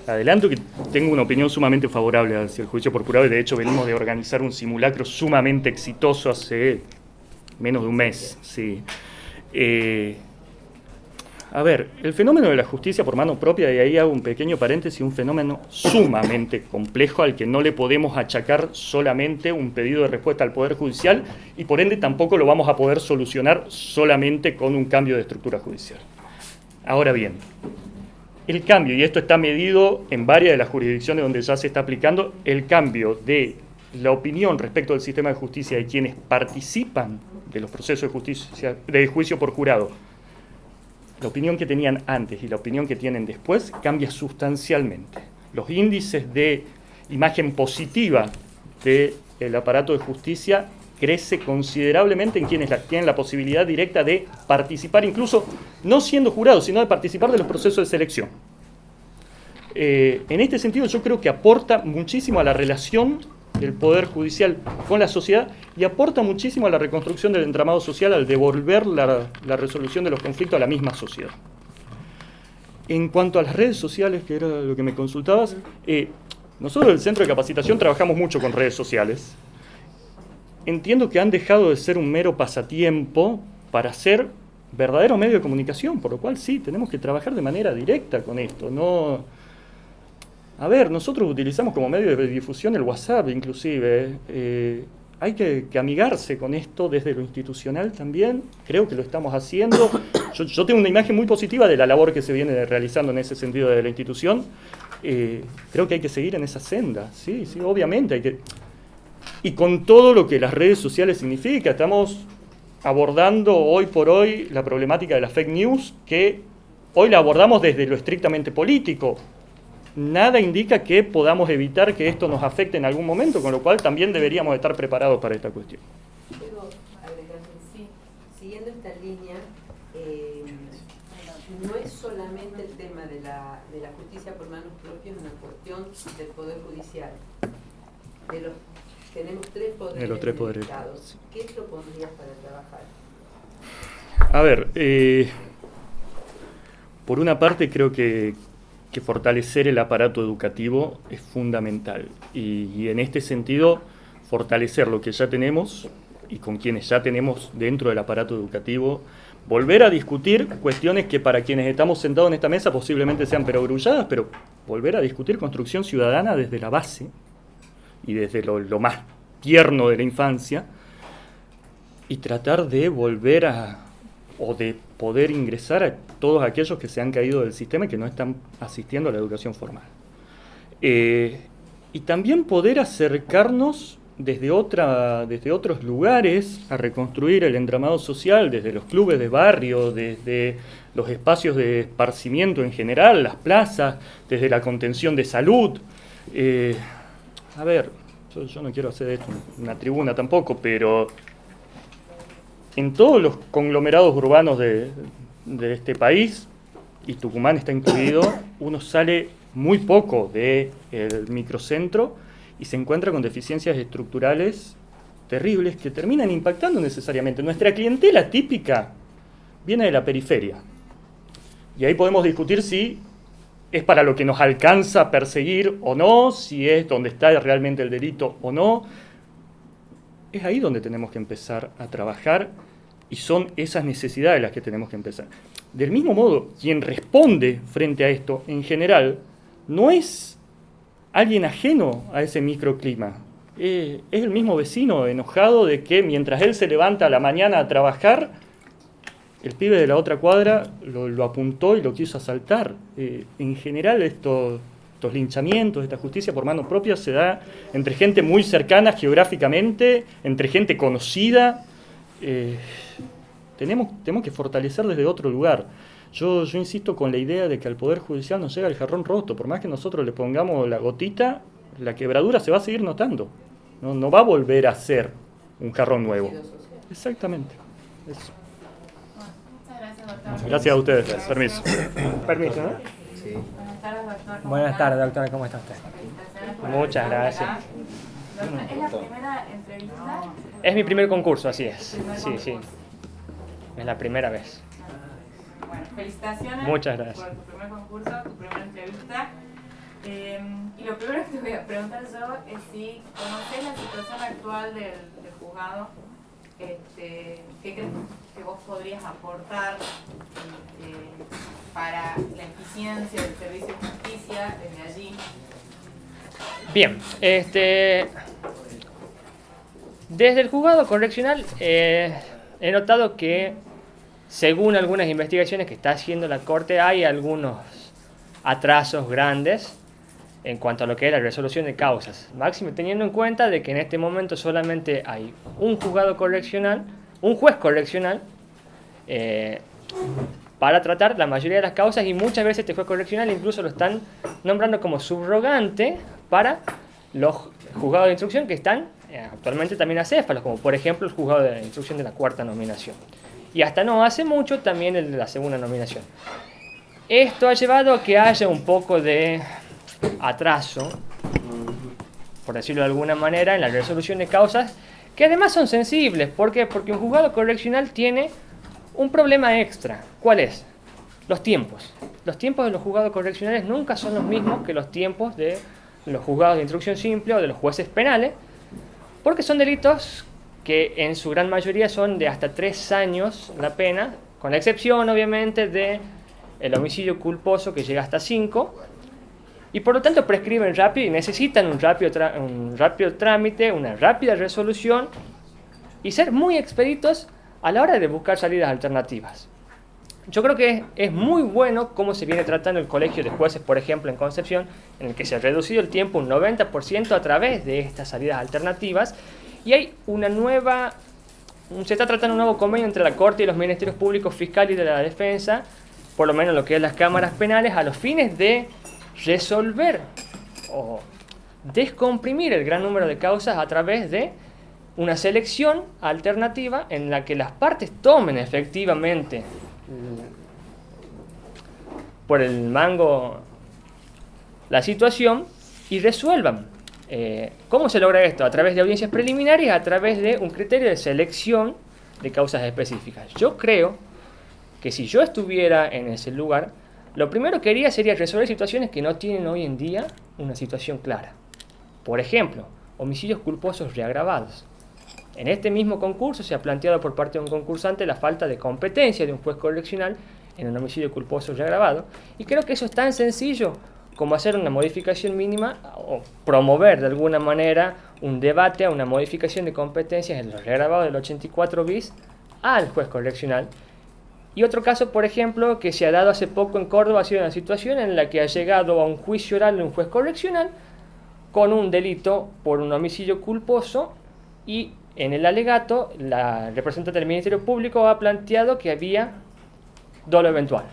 Adelanto que tengo una opinión sumamente favorable hacia el juicio por jurado y de hecho venimos de organizar un simulacro sumamente exitoso hace menos de un mes. Sí. A ver, el fenómeno de la justicia por mano propia, y ahí hago un pequeño paréntesis, un fenómeno sumamente complejo al que no le podemos achacar solamente un pedido de respuesta al Poder Judicial y por ende tampoco lo vamos a poder solucionar solamente con un cambio de estructura judicial. Ahora bien, el cambio, y esto está medido en varias de las jurisdicciones donde ya se está aplicando, el cambio de la opinión respecto del sistema de justicia de quienes participan de los procesos de justicia, de juicio por jurado, la opinión que tenían antes y la opinión que tienen después cambia sustancialmente. Los índices de imagen positiva del aparato de justicia crece considerablemente en quienes tienen la posibilidad directa de participar, incluso no siendo jurados, sino de participar de los procesos de selección. En este sentido yo creo que aporta muchísimo a la relación del Poder Judicial con la sociedad y aporta muchísimo a la reconstrucción del entramado social al devolver la resolución de los conflictos a la misma sociedad. En cuanto a las redes sociales, que era lo que me consultabas, nosotros en el Centro de Capacitación trabajamos mucho con redes sociales. Entiendo que han dejado de ser un mero pasatiempo para ser verdadero medio de comunicación, por lo cual sí, tenemos que trabajar de manera directa con esto. A ver, nosotros utilizamos como medio de difusión el WhatsApp inclusive. Hay que amigarse con esto desde lo institucional también, creo que lo estamos haciendo. Yo tengo una imagen muy positiva de la labor que se viene realizando en ese sentido de la institución. Creo que hay que seguir en esa senda, sí, obviamente hay que... Y con todo lo que las redes sociales significa, estamos abordando hoy por hoy la problemática de la fake news, que hoy la abordamos desde lo estrictamente político. Nada indica que podamos evitar que esto nos afecte en algún momento, con lo cual también deberíamos estar preparados para esta cuestión. Puedo agregar, sí, siguiendo esta línea, no es solamente el tema de la justicia por manos propias, una cuestión del Poder Judicial. Tenemos tres poderes. De los tres poderes. Estados. ¿Qué propondrías para trabajar? A ver, por una parte creo que fortalecer el aparato educativo es fundamental y en este sentido fortalecer lo que ya tenemos y con quienes ya tenemos dentro del aparato educativo, volver a discutir cuestiones que para quienes estamos sentados en esta mesa posiblemente sean perogrulladas, pero volver a discutir construcción ciudadana desde la base y desde lo más tierno de la infancia y tratar de volver a o de poder ingresar a todos aquellos que se han caído del sistema y que no están asistiendo a la educación formal. Y también poder acercarnos desde otros lugares a reconstruir el entramado social, desde los clubes de barrio, desde los espacios de esparcimiento en general, las plazas, desde la contención de salud. A ver, yo no quiero hacer de esto una tribuna tampoco, pero en todos los conglomerados urbanos de este país, y Tucumán está incluido, uno sale muy poco del microcentro y se encuentra con deficiencias estructurales terribles que terminan impactando necesariamente. Nuestra clientela típica viene de la periferia. Y ahí podemos discutir si es para lo que nos alcanza perseguir o no, si es donde está realmente el delito o no. Es ahí donde tenemos que empezar a trabajar y son esas necesidades las que tenemos que empezar. Del mismo modo, quien responde frente a esto, en general, no es alguien ajeno a ese microclima. Es el mismo vecino enojado de que mientras él se levanta a la mañana a trabajar, el pibe de la otra cuadra lo apuntó y lo quiso asaltar. En general estos linchamientos, esta justicia por mano propia se da entre gente muy cercana geográficamente, entre gente conocida. Tenemos que fortalecer desde otro lugar. Yo insisto con la idea de que al Poder Judicial nos llega el jarrón roto. Por más que nosotros le pongamos la gotita, la quebradura se va a seguir notando. No va a volver a ser un jarrón nuevo. Exactamente. Eso. Muchas gracias, doctor. Gracias a ustedes. Permiso. Permiso, ¿no? Sí. Buenas tardes, doctor. Buenas tardes, doctora, ¿cómo está usted? Felicitaciones por Muchas la gracias. Doctor, ¿es la primera entrevista? Es mi primer concurso, así es. Primer Sí, sí. concurso. Es la primera vez. Bueno, felicitaciones. Muchas gracias. Por tu primer concurso, tu primera entrevista. Y lo primero que te voy a preguntar yo es si conoces la situación actual del juzgado. ¿Qué crees que vos podrías aportar para la eficiencia del servicio de justicia desde allí? Bien, desde el juzgado correccional he notado que, según algunas investigaciones que está haciendo la Corte, hay algunos atrasos grandes en cuanto a lo que es la resolución de causas. Máximo teniendo en cuenta de que en este momento solamente hay un juzgado correccional, un juez correccional, para tratar la mayoría de las causas, y muchas veces este juez correccional incluso lo están nombrando como subrogante para los juzgados de instrucción que están actualmente también acéfalos, como por ejemplo el juzgado de instrucción de la cuarta nominación. Y hasta no hace mucho también el de la segunda nominación. Esto ha llevado a que haya un poco de atraso, por decirlo de alguna manera, en la resolución de causas, que además son sensibles. ¿Por qué? Porque un juzgado correccional tiene un problema extra. ¿Cuál es? Los tiempos. Los tiempos de los juzgados correccionales nunca son los mismos que los tiempos de los juzgados de instrucción simple o de los jueces penales, porque son delitos que en su gran mayoría son de hasta 3 años la pena, con la excepción obviamente de el homicidio culposo, que llega hasta 5, y por lo tanto prescriben rápido y necesitan un rápido trámite, una rápida resolución, y ser muy expeditos a la hora de buscar salidas alternativas. Yo creo que es muy bueno cómo se viene tratando el colegio de jueces, por ejemplo, en Concepción, en el que se ha reducido el tiempo un 90% a través de estas salidas alternativas, y hay se está tratando un nuevo convenio entre la Corte y los Ministerios Públicos Fiscales y de la Defensa, por lo menos lo que es las cámaras penales, a los fines de resolver o descomprimir el gran número de causas a través de una selección alternativa en la que las partes tomen efectivamente por el mango la situación y resuelvan. ¿Cómo se logra esto? A través de audiencias preliminares, a través de un criterio de selección de causas específicas. Yo creo que si yo estuviera en ese lugar, lo primero que haría sería resolver situaciones que no tienen hoy en día una situación clara. Por ejemplo, homicidios culposos reagravados. En este mismo concurso se ha planteado por parte de un concursante la falta de competencia de un juez correccional en un homicidio culposo reagravado, y creo que eso es tan sencillo como hacer una modificación mínima o promover de alguna manera un debate a una modificación de competencias en los reagravados del 84 bis al juez correccional, Y otro caso, por ejemplo, que se ha dado hace poco en Córdoba, ha sido una situación en la que ha llegado a un juicio oral de un juez correccional con un delito por un homicidio culposo, y en el alegato la representante del Ministerio Público ha planteado que había dolo eventual.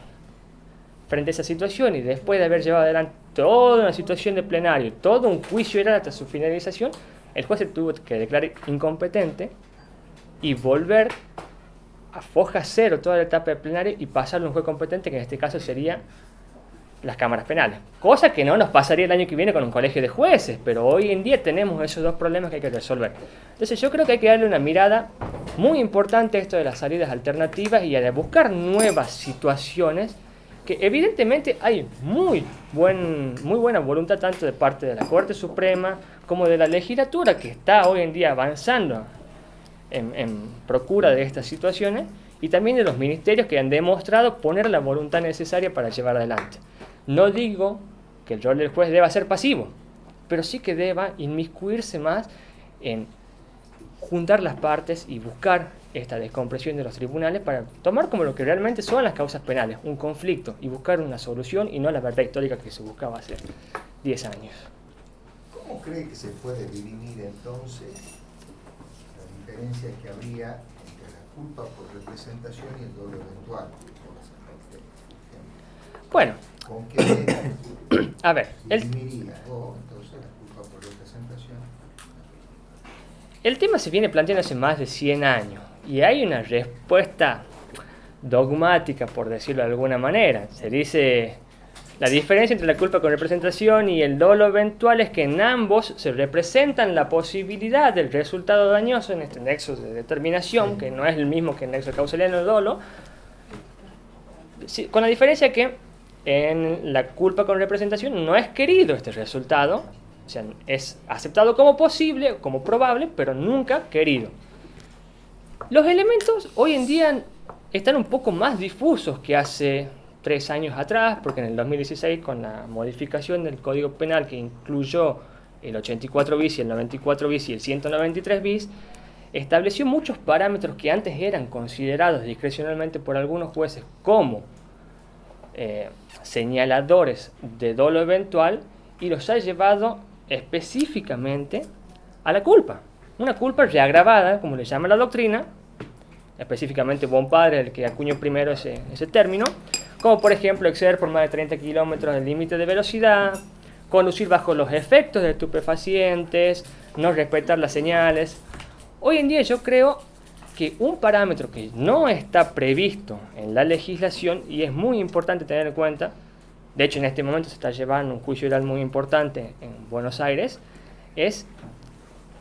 Frente a esa situación, y después de haber llevado adelante toda una situación de plenario, todo un juicio oral hasta su finalización, el juez se tuvo que declarar incompetente y volver a foja cero toda la etapa de plenario y pasarlo a un juez competente, que en este caso sería las cámaras penales. Cosa que no nos pasaría el año que viene con un colegio de jueces, pero hoy en día tenemos esos dos problemas que hay que resolver. Entonces yo creo que hay que darle una mirada muy importante a esto de las salidas alternativas y a buscar nuevas situaciones, que evidentemente hay muy buena voluntad tanto de parte de la Corte Suprema como de la legislatura, que está hoy en día avanzando en procura de estas situaciones, y también de los ministerios que han demostrado poner la voluntad necesaria para llevar adelante. No digo que el rol del juez deba ser pasivo, pero sí que deba inmiscuirse más en juntar las partes y buscar esta descompresión de los tribunales para tomar como lo que realmente son las causas penales, un conflicto, y buscar una solución y no la verdad histórica que se buscaba hace 10 años. ¿Cómo cree que se puede dirimir entonces la diferencia que habría entre la culpa por representación y el dolo eventual? Bueno, ¿con qué a ver, dirimiría entonces la culpa por representación? El tema se viene planteando hace más de 100 años y hay una respuesta dogmática, por decirlo de alguna manera. Se dice, la diferencia entre la culpa con representación y el dolo eventual es que en ambos se representan la posibilidad del resultado dañoso en este nexo de determinación, que no es el mismo que el nexo de causalidad en el dolo, sí, con la diferencia que en la culpa con representación no es querido este resultado, o sea, es aceptado como posible, como probable, pero nunca querido. Los elementos hoy en día están un poco más difusos que hace 3 años atrás, porque en el 2016, con la modificación del Código Penal que incluyó el 84 bis y el 94 bis y el 193 bis, estableció muchos parámetros que antes eran considerados discrecionalmente por algunos jueces como señaladores de dolo eventual, y los ha llevado específicamente a la culpa. Una culpa reagravada, como le llama la doctrina, específicamente Bompadre, el que acuñó primero ese término, como por ejemplo exceder por más de 30 kilómetros del límite de velocidad, conducir bajo los efectos de estupefacientes, no respetar las señales. Hoy en día yo creo que un parámetro que no está previsto en la legislación, y es muy importante tener en cuenta, de hecho en este momento se está llevando un juicio oral muy importante en Buenos Aires, es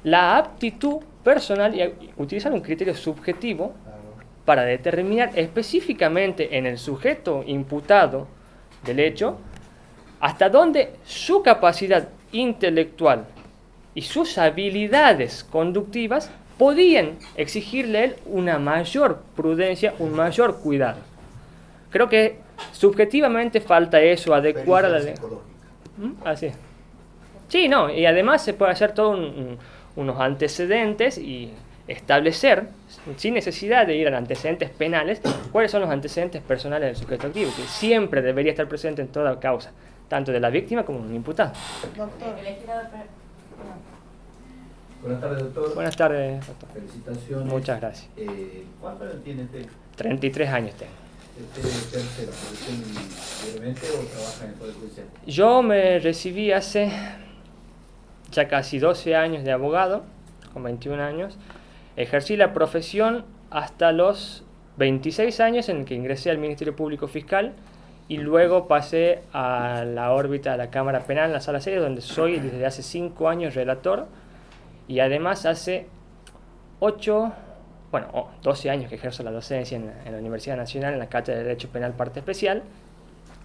la aptitud personal y utilizar un criterio subjetivo para determinar específicamente en el sujeto imputado del hecho hasta dónde su capacidad intelectual y sus habilidades conductivas podían exigirle a él una mayor prudencia, un mayor cuidado. Creo que subjetivamente falta eso, adecuar a la ley. Así es. Sí, no, y además se puede hacer todo unos antecedentes y establecer, sin necesidad de ir a antecedentes penales, cuáles son los antecedentes personales del sujeto activo, que siempre debería estar presente en toda causa, tanto de la víctima como de un imputado. Doctor. Buenas tardes, doctor. Buenas tardes, doctor. Felicitaciones. Muchas gracias. ¿Cuántos años tiene usted? 33 años tengo. ¿Usted ejerce la profesión libremente o trabaja en el Poder Judicial? Yo me recibí hace ya casi 12 años de abogado, con 21 años. Ejercí la profesión hasta los 26 años en el que ingresé al Ministerio Público Fiscal y luego pasé a la órbita de la Cámara Penal en la Sala Serie, donde soy desde hace 5 años relator, y además hace 12 años que ejerzo la docencia en la Universidad Nacional en la Cátedra de Derecho Penal Parte Especial.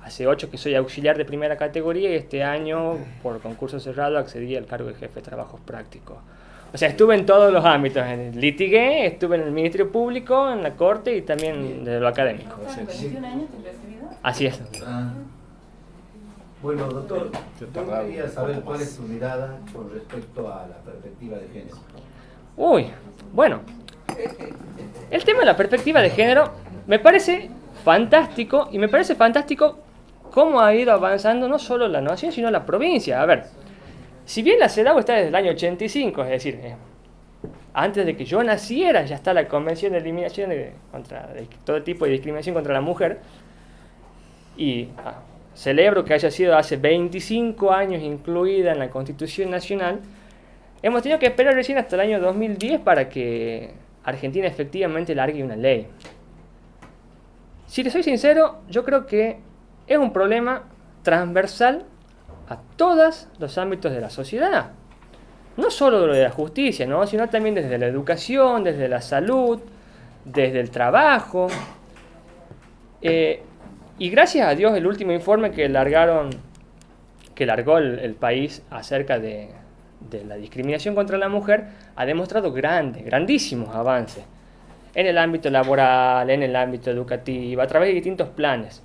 Hace 8 que soy auxiliar de primera categoría y este año, por concurso cerrado, accedí al cargo de jefe de trabajos prácticos. O sea, estuve en todos los ámbitos, litigué, estuve en el Ministerio Público, en la Corte y también desde lo académico. ¿21 años te has recibido? Así es. Bueno, doctor, yo quería saber cuál es su mirada con respecto a la perspectiva de género. Uy, bueno, el tema de la perspectiva de género me parece fantástico, y me parece fantástico cómo ha ido avanzando no solo la nación, sino la provincia. A ver, si bien la CEDAW está desde el año 85, es decir, antes de que yo naciera ya está la Convención de Eliminación de todo tipo de discriminación contra la mujer, y celebro que haya sido hace 25 años incluida en la Constitución Nacional. Hemos tenido que esperar recién hasta el año 2010 para que Argentina efectivamente largue una ley. Si les soy sincero, yo creo que es un problema transversal a todos los ámbitos de la sociedad. No solo de la justicia, ¿no? Sino también desde la educación, desde la salud, desde el trabajo. Y gracias a Dios el último informe que largó el país acerca de la discriminación contra la mujer ha demostrado grandísimos avances en el ámbito laboral, en el ámbito educativo, a través de distintos planes.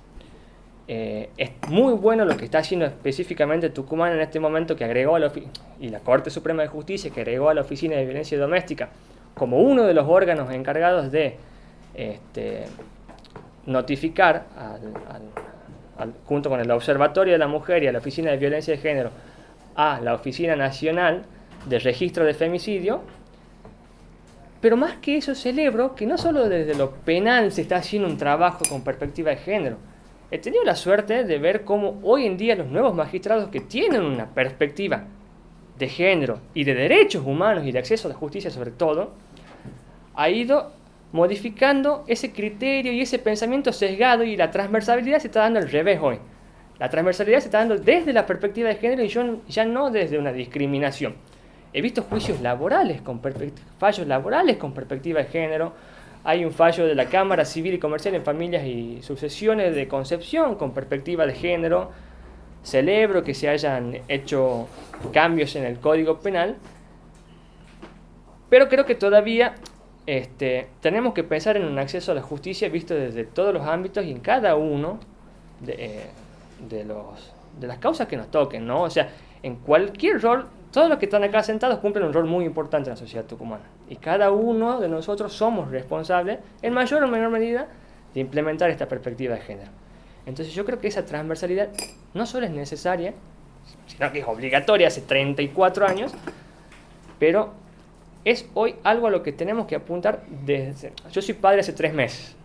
Es muy bueno lo que está haciendo específicamente Tucumán en este momento, que agregó y la Corte Suprema de Justicia, que agregó a la Oficina de Violencia Doméstica como uno de los órganos encargados de notificar junto con el Observatorio de la Mujer y a la Oficina de Violencia de Género a la Oficina Nacional de Registro de Femicidio. Pero más que eso, celebro que no solo desde lo penal se está haciendo un trabajo con perspectiva de género. He tenido la suerte de ver cómo hoy en día los nuevos magistrados que tienen una perspectiva de género y de derechos humanos y de acceso a la justicia sobre todo, ha ido modificando ese criterio y ese pensamiento sesgado, y la transversalidad se está dando al revés hoy. La transversalidad se está dando desde la perspectiva de género y ya no desde una discriminación. He visto juicios laborales fallos laborales con perspectiva de género. Hay un fallo de la Cámara Civil y Comercial en Familias y Sucesiones de Concepción con perspectiva de género. Celebro que se hayan hecho cambios en el Código Penal, pero creo que todavía tenemos que pensar en un acceso a la justicia visto desde todos los ámbitos y en cada uno de las causas que nos toquen, ¿no? O sea, en cualquier rol, todos los que están acá sentados cumplen un rol muy importante en la sociedad tucumana, y cada uno de nosotros somos responsables, en mayor o menor medida, de implementar esta perspectiva de género. Entonces yo creo que esa transversalidad no solo es necesaria, sino que es obligatoria hace 34 años, pero es hoy algo a lo que tenemos que apuntar desde... Yo soy padre hace 3 meses.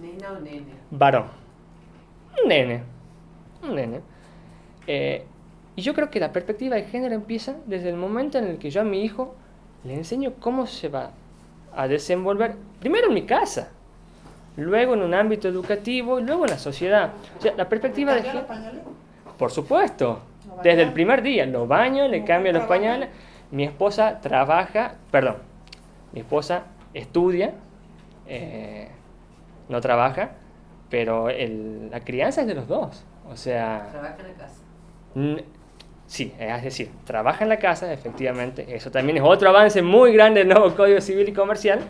¿Nena o nene? Varón. Un nene. Y yo creo que la perspectiva de género empieza desde el momento en el que yo a mi hijo le enseño cómo se va a desenvolver, primero en mi casa, luego en un ámbito educativo y luego en la sociedad. O sea, la perspectiva de género... Por supuesto, desde el primer día lo baño, le cambio los pañales. Mi esposa estudia, no trabaja, pero la crianza es de los dos. O sea... ¿Trabaja en la casa? Sí, es decir, trabaja en la casa, efectivamente. Eso también es otro avance muy grande del nuevo Código Civil y Comercial,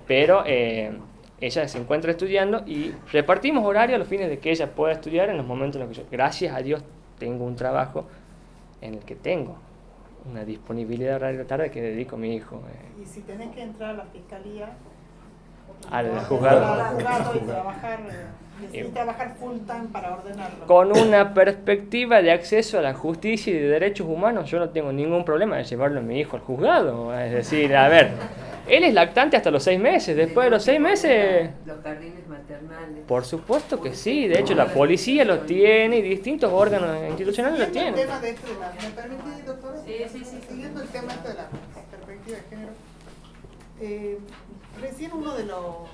pero ella se encuentra estudiando y repartimos horario a los fines de que ella pueda estudiar en los momentos en los que yo, gracias a Dios, tengo un trabajo en el que tengo una disponibilidad horaria de tarde que dedico a mi hijo. Y si tenés que entrar a la fiscalía, al juzgado y trabajar, necesitas trabajar full time para ordenarlo. Con una perspectiva de acceso a la justicia y de derechos humanos, yo no tengo ningún problema de llevarlo a mi hijo al juzgado. Es decir, a ver, él es lactante hasta los 6 meses. Después de los 6 meses... Los jardines maternales. Por supuesto que sí. De hecho, la policía lo tiene y distintos órganos institucionales lo tienen. ¿Me permitís, doctora? Sí. Siguiendo el tema de la perspectiva de género. Recién uno de los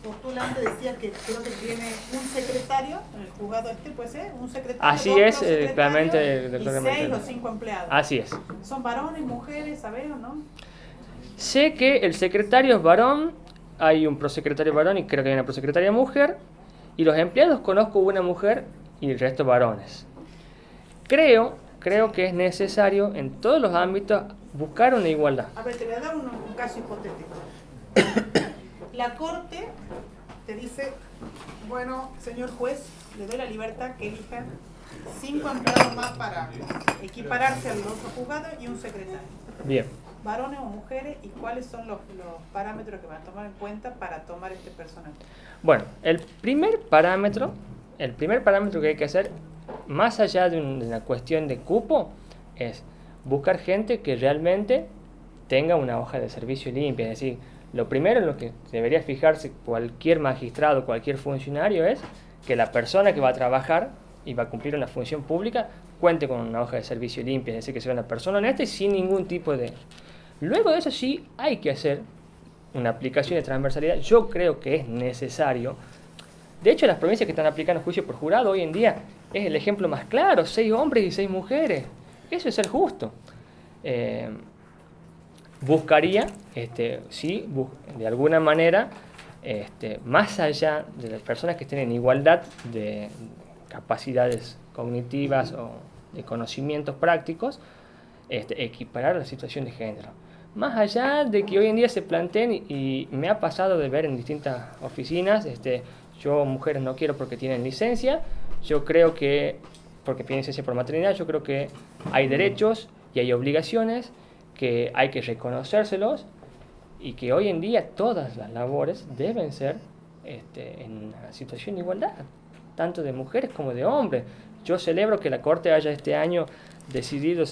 postulantes decía que creo que tiene un secretario en el juzgado puede ser un secretario. Así es, claramente. Y 6 o 5 empleados. Así es. ¿Son varones, mujeres, sabés o no? Sé que el secretario es varón, hay un prosecretario varón y creo que hay una prosecretaria mujer, y los empleados conozco una mujer y el resto varones. Creo que es necesario en todos los ámbitos buscar una igualdad. A ver, te voy a dar un caso hipotético. La corte te dice, bueno, señor juez, le doy la libertad que elija 5 empleados más para equipararse al otro juzgado y un secretario. Bien. varones o mujeres y cuáles son los parámetros que van a tomar en cuenta para tomar este personal? Bueno, el primer parámetro que hay que hacer, más allá de una cuestión de cupo, es buscar gente que realmente tenga una hoja de servicio limpia. Es decir, lo primero en lo que debería fijarse cualquier magistrado, cualquier funcionario, es que la persona que va a trabajar y va a cumplir una función pública cuente con una hoja de servicio limpia, es decir, que sea una persona honesta y sin ningún tipo de... Luego de eso sí hay que hacer una aplicación de transversalidad. Yo creo que es necesario. De hecho, las provincias que están aplicando juicio por jurado hoy en día es el ejemplo más claro, 6 hombres y 6 mujeres. Eso es ser justo. Buscaría, de alguna manera, más allá de las personas que estén en igualdad de capacidades cognitivas o de conocimientos prácticos, equiparar la situación de género. Más allá de que hoy en día se planteen, y me ha pasado de ver en distintas oficinas, yo mujeres no quiero porque tienen licencia, yo creo que, porque tienen licencia por maternidad, yo creo que hay derechos y hay obligaciones que hay que reconocérselos y que hoy en día todas las labores deben ser en una situación de igualdad, tanto de mujeres como de hombres. Yo celebro que la Corte haya este año decidido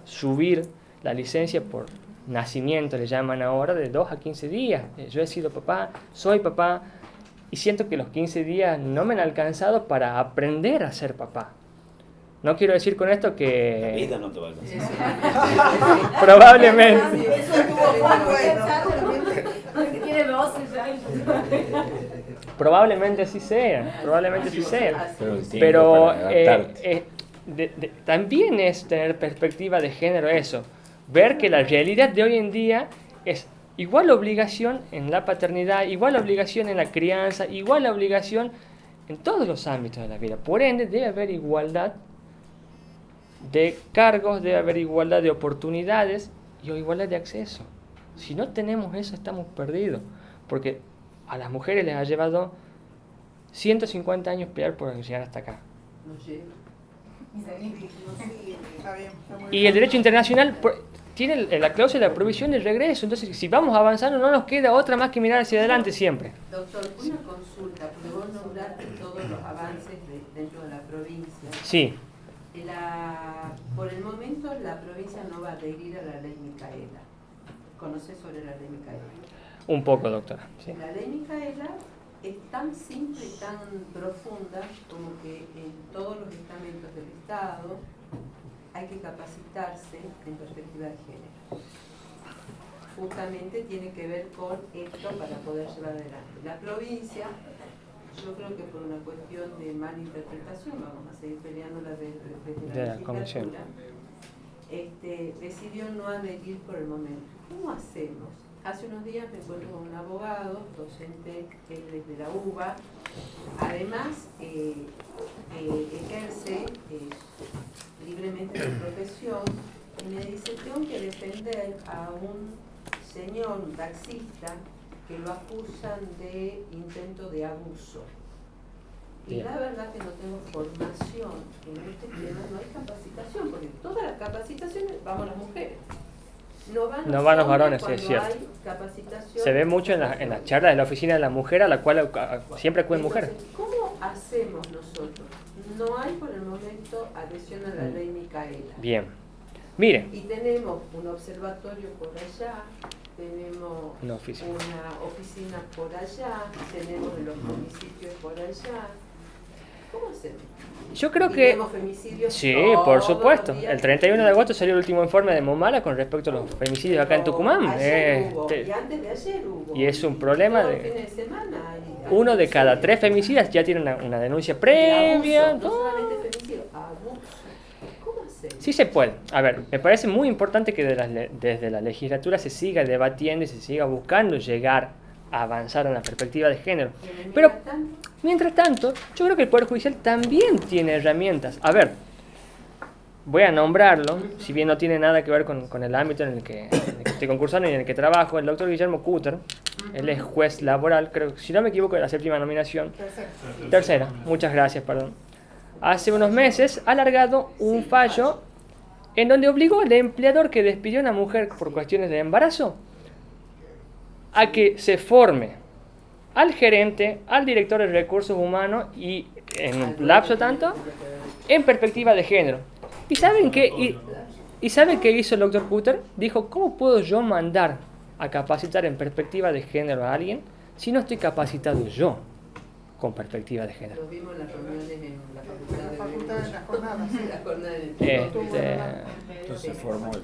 subir la licencia por nacimiento, le llaman ahora, de 2 a 15 días. Yo he sido papá, soy papá, y siento que los 15 días no me han alcanzado para aprender a ser papá. No quiero decir con esto que... La vida no te va a alcanzar. Probablemente. Eso estuvo muy tiene 12 ya. Probablemente así sea, probablemente así sea. Pero también es tener perspectiva de género eso. Ver que la realidad de hoy en día es igual obligación en la paternidad, igual obligación en la crianza, igual obligación en todos los ámbitos de la vida. Por ende, debe haber igualdad de cargos, debe haber igualdad de oportunidades y igualdad de acceso. Si no tenemos eso, estamos perdidos. Porque a las mujeres les ha llevado 150 años pelear por llegar hasta acá. Y el derecho internacional tiene la cláusula de provisión de regreso. Entonces, si vamos avanzando, no nos queda otra más que mirar hacia adelante siempre. Doctor, una consulta, porque vos nombraste todos los avances dentro de la provincia. Sí. Por el momento, la provincia no va a adherir a la ley Micaela. ¿Conoces sobre la ley Micaela? Un poco, doctora. Sí. La ley Micaela es tan simple y tan profunda como que en todos los estamentos del Estado hay que capacitarse en perspectiva de género. Justamente tiene que ver con esto para poder llevar adelante. La provincia, yo creo que por una cuestión de mala interpretación, vamos a seguir peleándola desde la legislatura, decidió no adherir por el momento. ¿Cómo hacemos? Hace unos días me encuentro con un abogado, docente desde la UBA, además ejerce libremente su profesión, y me dice, tengo que defender a un señor, un taxista, que lo acusan de intento de abuso. Y Bien. la verdad que no tengo formación en este tema, no hay capacitación, porque todas las capacitaciones vamos las mujeres. No van los varones, sí, es cierto. hay capacitación. Se ve mucho en las charlas de la oficina de la mujer, a la cual siempre acuden mujeres. Entonces, ¿cómo hacemos nosotros? No hay por el momento adhesión a la ley Micaela. Bien. Mire. Y tenemos un observatorio por allá, tenemos Una oficina por allá, tenemos los municipios por allá. ¿Cómo hacemos? Yo creo Y que... tenemos femicidios Sí, todos por los supuesto. días. El 31 de agosto salió el último informe de Momala con respecto a los femicidios acá en Tucumán. Ayer hubo, y antes de ayer hubo. Y es un problema Todo el de... fin de semana hay- Uno de cada 3 femicidas ya tiene una denuncia previa. Abuso, no solamente femicidio, abuso. ¿Cómo hacemos? Sí se puede. A ver, me parece muy importante que desde la legislatura se siga debatiendo y se siga buscando llegar a avanzar en la perspectiva de género. Pero, mientras tanto, yo creo que el Poder Judicial también tiene herramientas. A ver, voy a nombrarlo, si bien no tiene nada que ver con el ámbito en el que estoy concursando y en el que trabajo, el doctor Guillermo Cutter. Él es juez laboral, creo que, si no me equivoco, de la 7ª nominación. Tercera, muchas gracias, perdón. Hace unos meses ha largado un fallo en donde obligó al empleador que despidió a una mujer por cuestiones de embarazo a que se forme al gerente, al director de recursos humanos y en un lapso tanto en perspectiva de género. ¿Y saben qué? ¿Y saben qué hizo el Dr. Cutter? Dijo, ¿cómo puedo yo mandar a capacitar en perspectiva de género a alguien si no estoy capacitado yo con perspectiva de género? Lo vimos en las reuniones en la facultad de las jornadas.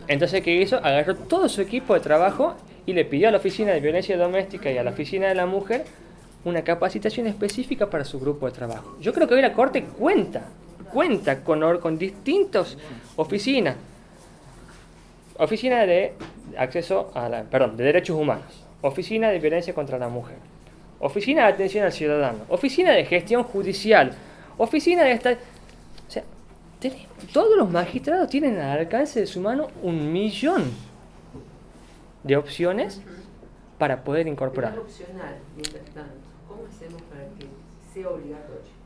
Entonces, ¿qué hizo? Agarró todo su equipo de trabajo y le pidió a la Oficina de Violencia Doméstica y a la Oficina de la Mujer una capacitación específica para su grupo de trabajo. Yo creo que hoy la Corte cuenta con distintas oficinas. Oficina de acceso a de derechos humanos, Oficina de Violencia contra la Mujer, Oficina de Atención al Ciudadano, Oficina de Gestión Judicial, Oficina de esta... O sea, todos los magistrados tienen al alcance de su mano 1.000.000 de opciones para poder incorporar. Pero es opcional, mientras tanto. ¿Cómo hacemos para que sea obligatorio?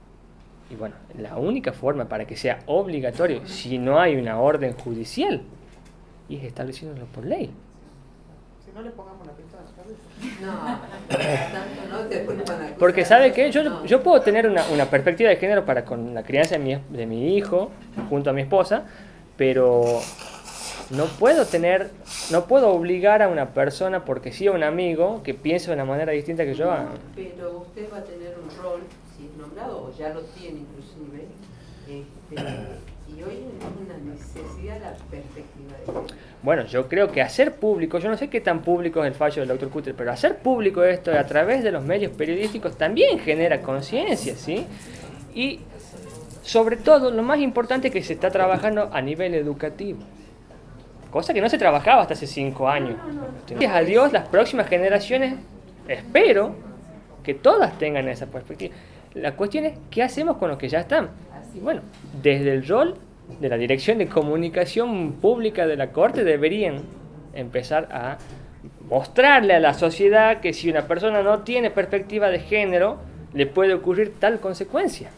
Y bueno, la única forma para que sea obligatorio, si no hay una orden judicial, es estableciéndolo por ley. Si no le pongamos la pinta a la cabeza. No, después no van a... Porque ¿sabe qué? Yo puedo tener una perspectiva de género para con la crianza de mi hijo junto a mi esposa, pero no puedo obligar a una persona porque sí a un amigo que piense de una manera distinta que yo. Pero usted va a tener un rol, si es nombrado, o ya lo tiene inclusive, y hoy es una necesidad la perspectiva de género. Bueno, yo creo que hacer público, yo no sé qué tan público es el fallo del Dr. Cutter, pero hacer público esto a través de los medios periodísticos también genera conciencia, ¿sí? Y sobre todo, lo más importante es que se está trabajando a nivel educativo, cosa que no se trabajaba hasta hace 5 años. Gracias a Dios, las próximas generaciones, espero que todas tengan esa perspectiva. La cuestión es, ¿qué hacemos con los que ya están? Y bueno, desde el rol de la Dirección de Comunicación Pública de la Corte deberían empezar a mostrarle a la sociedad que si una persona no tiene perspectiva de género, le puede ocurrir tal consecuencia.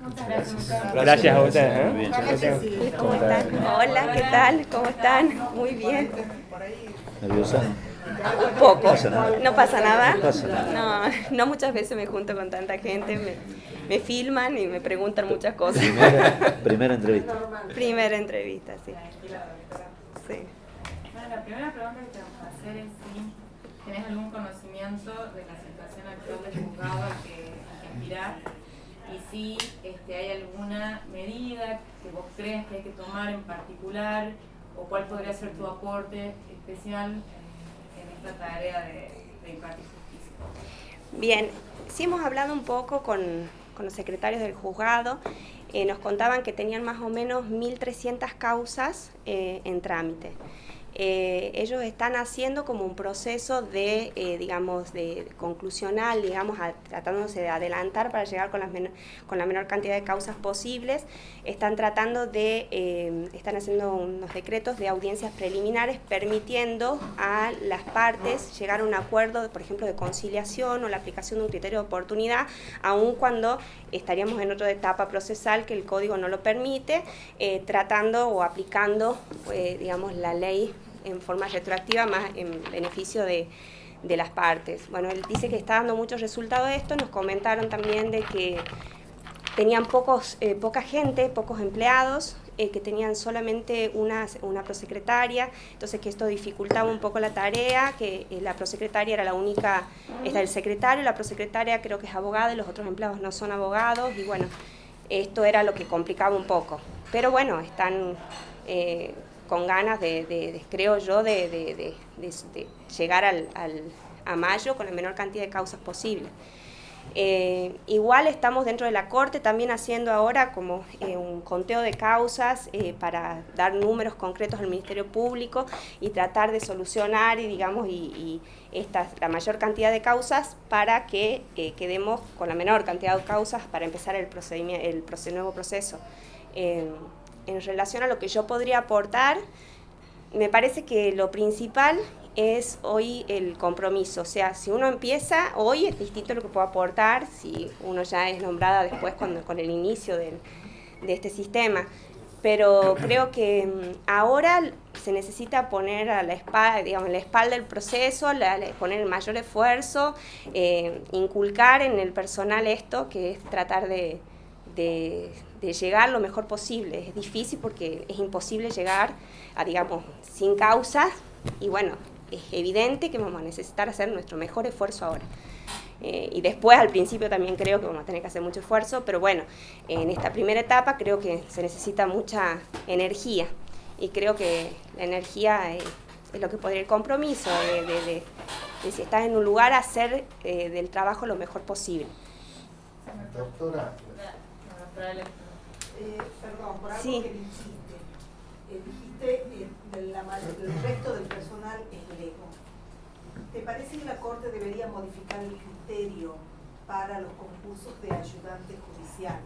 Muchas gracias. Gracias a ustedes. ¿Cómo están? Hola, ¿qué tal? ¿Cómo están? Muy bien. ¿Nerviosa? Un poco. ¿Pasa nada? ¿No pasa nada? No pasa nada. No muchas veces me junto con tanta gente, me filman y me preguntan muchas cosas. Primera entrevista. Primera entrevista, sí. Sí. Bueno, la primera pregunta que te vamos a hacer es si tenés algún conocimiento de la situación actual del juzgado al que aspirás y si hay alguna medida que vos crees que hay que tomar en particular o cuál podría ser tu aporte especial en esta tarea de impartir justicia. Bien, sí hemos hablado un poco con los secretarios del juzgado. Nos contaban que tenían más o menos 1.300 causas en trámite. Ellos están haciendo como un proceso de, de conclusional, tratándose de adelantar para llegar con la menor cantidad de causas posibles. Están tratando están haciendo unos decretos de audiencias preliminares permitiendo a las partes llegar a un acuerdo, por ejemplo, de conciliación o la aplicación de un criterio de oportunidad, aun cuando estaríamos en otra etapa procesal que el código no lo permite, tratando o aplicando, la ley en forma retroactiva más en beneficio de las partes. Bueno, él dice que está dando muchos resultados de esto. Nos comentaron también de que tenían poca gente, pocos empleados, que tenían solamente una prosecretaria, entonces que esto dificultaba un poco la tarea, que la prosecretaria era la única, está el secretario, la prosecretaria creo que es abogada y los otros empleados no son abogados, y bueno, esto era lo que complicaba un poco. Pero bueno, están con ganas creo yo, de llegar a mayo con la menor cantidad de causas posible. Igual estamos dentro de la Corte también haciendo ahora como un conteo de causas para dar números concretos al Ministerio Público y tratar de solucionar la mayor cantidad de causas para que quedemos con la menor cantidad de causas para empezar el nuevo proceso. En relación a lo que yo podría aportar, me parece que lo principal es hoy el compromiso. O sea, si uno empieza hoy es distinto lo que puedo aportar, si uno ya es nombrada después con el inicio este sistema. Pero creo que ahora se necesita poner a la espalda, digamos, la espalda del proceso, poner el mayor esfuerzo, inculcar en el personal esto, que es tratar de llegar lo mejor posible. Es difícil porque es imposible llegar a, digamos, sin causas, y bueno, es evidente que vamos a necesitar hacer nuestro mejor esfuerzo ahora. Y después, al principio, también creo que vamos a tener que hacer mucho esfuerzo, pero bueno, en esta primera etapa creo que se necesita mucha energía, y creo que la energía es lo que podría el compromiso de si estás en un lugar, hacer del trabajo lo mejor posible. Doctora. Perdón, por algo Sí. que dijiste el resto del personal es lego. ¿Te parece que la Corte debería modificar el criterio para los concursos de ayudantes judiciales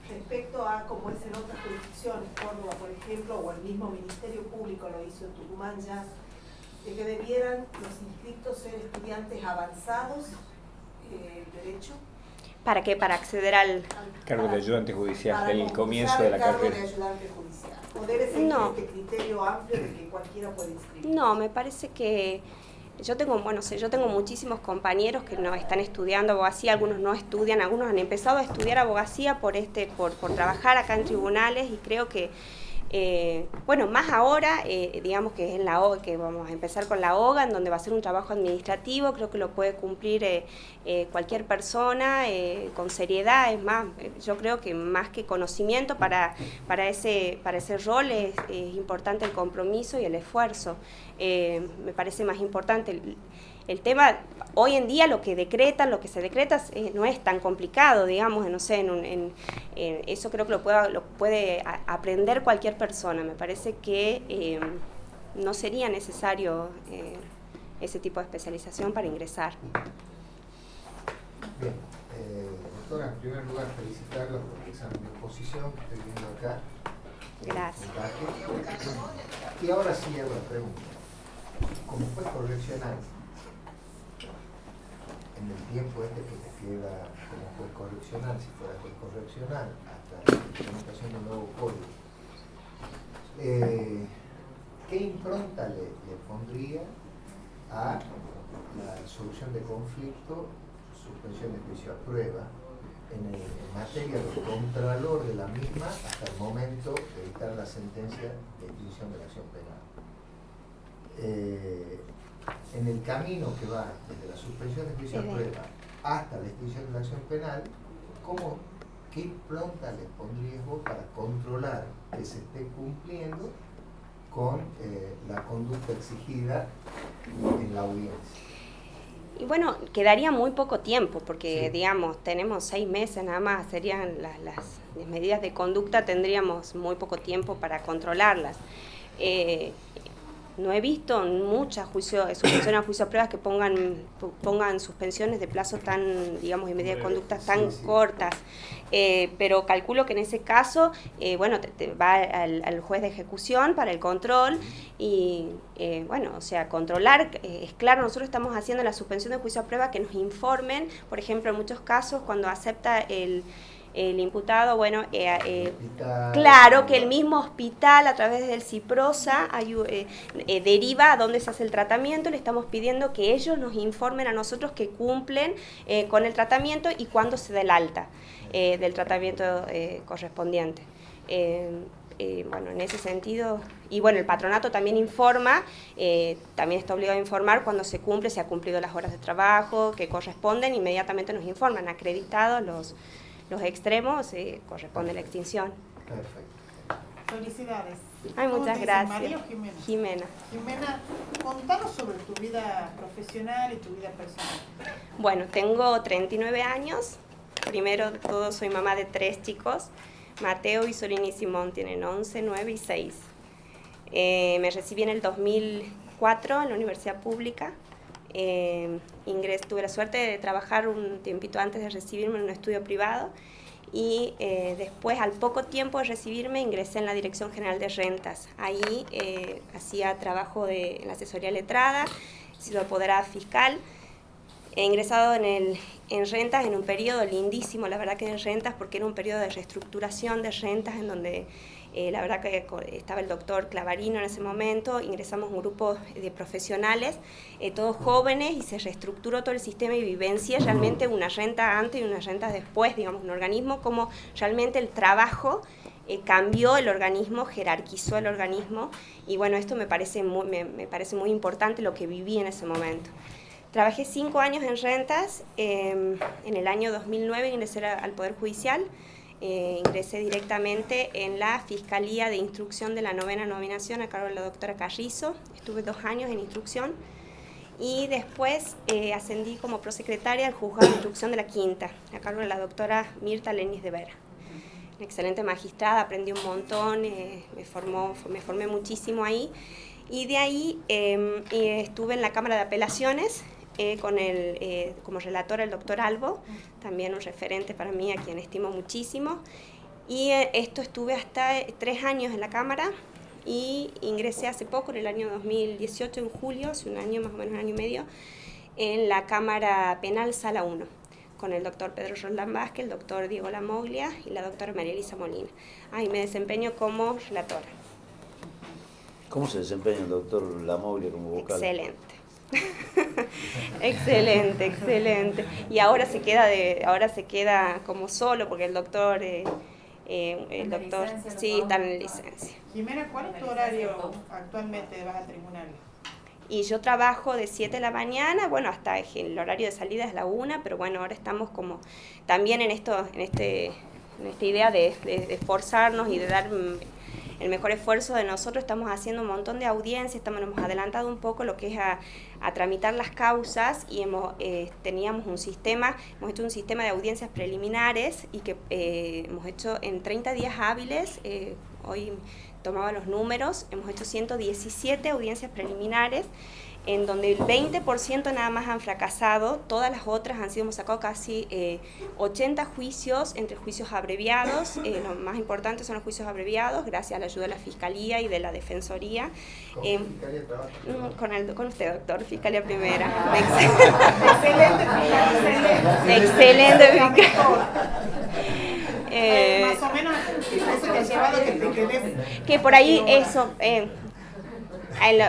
respecto a como es en otras jurisdicciones, Córdoba por ejemplo, o el mismo Ministerio Público lo hizo en Tucumán ya, de que debieran los inscriptos ser estudiantes avanzados de derecho? ¿Para qué? Para acceder al cargo de ayudante judicial, para el comienzo de la cargo carrera. de ayudante judicial. ¿O debe seguir No. este criterio amplio de que cualquiera puede inscribir? No, me parece que yo tengo muchísimos compañeros que no están estudiando abogacía, algunos no estudian, algunos han empezado a estudiar abogacía por trabajar acá en tribunales, y creo que bueno, más ahora, digamos que es en la OGA, que vamos a empezar con la OGA, en donde va a ser un trabajo administrativo, creo que lo puede cumplir cualquier persona con seriedad. Es más, yo creo que más que conocimiento para ese rol es importante el compromiso y el esfuerzo. Me parece más importante el tema. Hoy en día lo que se decreta no es tan complicado, digamos, no sé, eso creo que lo puede aprender cualquier persona. Me parece que no sería necesario ese tipo de especialización para ingresar. Bien, doctora, en primer lugar felicitarla por el examen de oposición que estoy viendo acá. Gracias. Y ahora sí hago la pregunta. Como juez correccional, en el tiempo que te queda como juez correccional, si fuera juez correccional, hasta la implementación del nuevo código, ¿qué impronta le pondría a la solución de conflicto, suspensión de juicio a prueba, en materia del contralor de la misma hasta el momento de dictar la sentencia de extinción de la acción penal? En el camino que va desde la suspensión de juicio a prueba hasta la extinción de la acción penal, ¿qué impronta le pondrías vos para controlar que se esté cumpliendo con la conducta exigida en la audiencia? Y bueno, quedaría muy poco tiempo, porque digamos, tenemos 6 meses nada más, serían las medidas de conducta, tendríamos muy poco tiempo para controlarlas. No he visto muchas suspensiones a juicio a pruebas que pongan suspensiones de plazo tan, digamos, y medidas de conducta tan cortas. Pero calculo que en ese caso, bueno, te va al juez de ejecución para el control y, bueno, o sea, controlar, es claro, nosotros estamos haciendo la suspensión de juicio a prueba que nos informen, por ejemplo, en muchos casos, cuando acepta el imputado, bueno, claro que el mismo hospital a través del CIPROSA deriva a dónde se hace el tratamiento. Le estamos pidiendo que ellos nos informen a nosotros que cumplen con el tratamiento y cuándo se da el alta del tratamiento correspondiente. Bueno, en ese sentido, y bueno, el patronato también informa, también está obligado a informar cuando se cumple, se ha cumplido las horas de trabajo que corresponden, inmediatamente nos informan, acreditados los extremos, corresponde la extinción. Perfecto. Felicidades. Ay, ¿Cómo muchas te dicen, gracias. María o Jimena? Jimena. Jimena, contanos sobre tu vida profesional y tu vida personal. Bueno, tengo 39 años. Primero de todo, soy mamá de 3 chicos. Mateo, Isolini y Simón tienen 11, 9 y 6. Me recibí en el 2004 en la universidad pública. Tuve la suerte de trabajar un tiempito antes de recibirme en un estudio privado y después, al poco tiempo de recibirme, ingresé en la Dirección General de Rentas. Ahí hacía trabajo en la asesoría letrada, he sido apoderada fiscal. He ingresado en rentas en un periodo lindísimo, la verdad que en rentas, porque era un periodo de reestructuración de rentas en donde la verdad que estaba el doctor Clavarino en ese momento. Ingresamos un grupo de profesionales, todos jóvenes, y se reestructuró todo el sistema y vivencia realmente una renta antes y una renta después, digamos, un organismo, como realmente el trabajo cambió el organismo, jerarquizó el organismo, y bueno, esto me parece muy importante lo que viví en ese momento. Trabajé 5 años en rentas, en el año 2009 ingresé al Poder Judicial, ingresé directamente en la Fiscalía de Instrucción de la 9ª Nominación a cargo de la doctora Carrizo, estuve 2 años en instrucción, y después ascendí como prosecretaria al Juzgado de Instrucción de la 5ª, a cargo de la doctora Mirta Lenis de Vera. Una excelente magistrada, aprendí un montón, me formé muchísimo ahí, y de ahí estuve en la Cámara de Apelaciones, como relatora el doctor Albo, también un referente para mí, a quien estimo muchísimo, y esto estuve hasta 3 años en la Cámara, y ingresé hace poco, en el año 2018, en julio, hace un año, más o menos un año y medio, en la Cámara Penal Sala 1, con el doctor Pedro Roldán Vázquez, el doctor Diego Lamoglia y la doctora María Elisa Molina. Y me desempeño como relatora. ¿Cómo se desempeña el doctor Lamoglia como vocal? Excelente. Excelente, excelente. Y ahora se queda como solo, porque el doctor sí, está en licencia. Jimena, ¿cuál es tu horario actualmente? ¿Vas al tribunal? Y yo trabajo de 7 de la mañana, bueno, hasta el horario de salida es la 1, pero bueno, ahora estamos como también en esta idea de esforzarnos y de dar el mejor esfuerzo de nosotros. Estamos haciendo un montón de audiencias, nos hemos adelantado un poco lo que es a tramitar las causas, y hemos hecho un sistema de audiencias preliminares, y que hemos hecho en 30 días hábiles, hoy tomaba los números, hemos hecho 117 audiencias preliminares, en donde el 20% nada más han fracasado, todas las otras hemos sacado casi 80 juicios, entre juicios abreviados, los más importantes son los juicios abreviados, gracias a la ayuda de la Fiscalía y de la Defensoría. ¿Con qué Fiscalía trabaja? Con usted, doctor, Fiscalía Primera. Excelente fiscal. Más o menos eso que llevado que por ahí eso...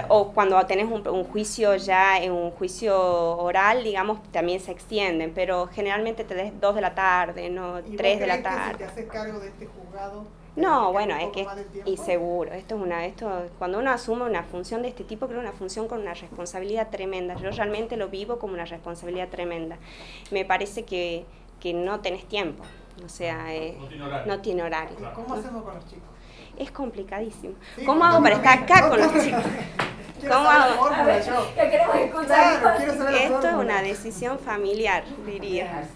o cuando tenés un juicio ya, un juicio oral, digamos, también se extienden, pero generalmente te des 2 de la tarde, no 3 de la tarde. ¿Y te haces cargo de este juzgado? No, bueno, es que, y seguro, cuando uno asume una función de este tipo, creo una función con una responsabilidad tremenda. Yo realmente lo vivo como una responsabilidad tremenda. Me parece que no tenés tiempo, o sea, no tiene horario. ¿Cómo hacemos con los chicos? Es complicadísimo. Sí, ¿cómo hago para estar acá con los chicos? ¿Cómo hago? ¿Qué queremos escuchar? Esto es una decisión familiar, diría.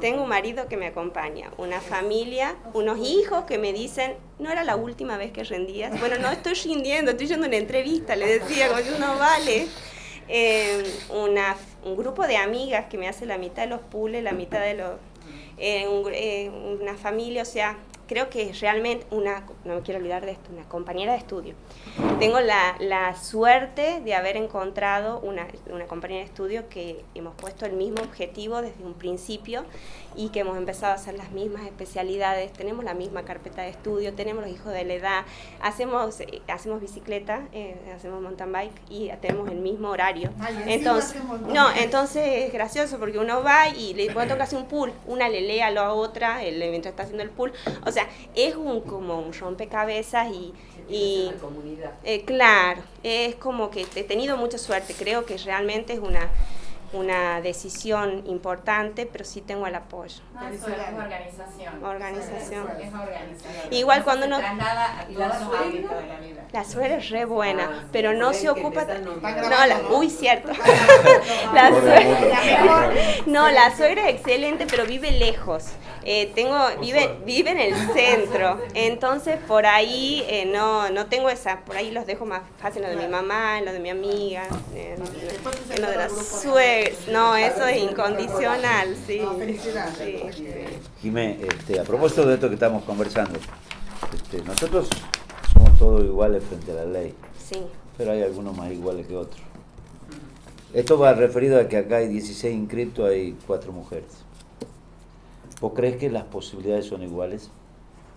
Tengo un marido que me acompaña, una familia, unos hijos que me dicen, no era la última vez que rendías. Bueno, no estoy rindiendo, estoy yendo a una entrevista, le decía, como que no vale. Un grupo de amigas que me hace la mitad de los pules, la mitad de los... una familia, o sea... Creo que realmente no me quiero olvidar de esto, una compañera de estudio. Tengo la suerte de haber encontrado una compañera de estudio que hemos puesto el mismo objetivo desde un principio, y que hemos empezado a hacer las mismas especialidades, tenemos la misma carpeta de estudio, tenemos los hijos de la edad, hacemos bicicleta, hacemos mountain bike, y tenemos el mismo horario. Entonces es gracioso, porque uno va y le toca hacer un pool, una le lee a la otra mientras está haciendo el pool, o sea, es como un rompecabezas, y una comunidad. Claro, es como que he tenido mucha suerte, creo que realmente es una decisión importante, pero sí tengo el apoyo. No, es organización. Organización. Es organización. Igual cuando uno... traslada a todos los ámbitos de la vida. La suegra es re buena, pero no se ocupa... Uy, cierto. La suegra es excelente, pero vive lejos. Vive en el centro, entonces por ahí no tengo por ahí los dejo más fácil, lo de mi mamá, lo de mi amiga, lo de la suegra. No, eso es incondicional, sí. Jimé, a propósito de esto que estamos conversando, nosotros somos todos iguales frente a la ley, sí, pero hay algunos más iguales que otros. Esto va referido a que acá hay 16 inscritos, hay 4 mujeres. ¿Vos crees que las posibilidades son iguales?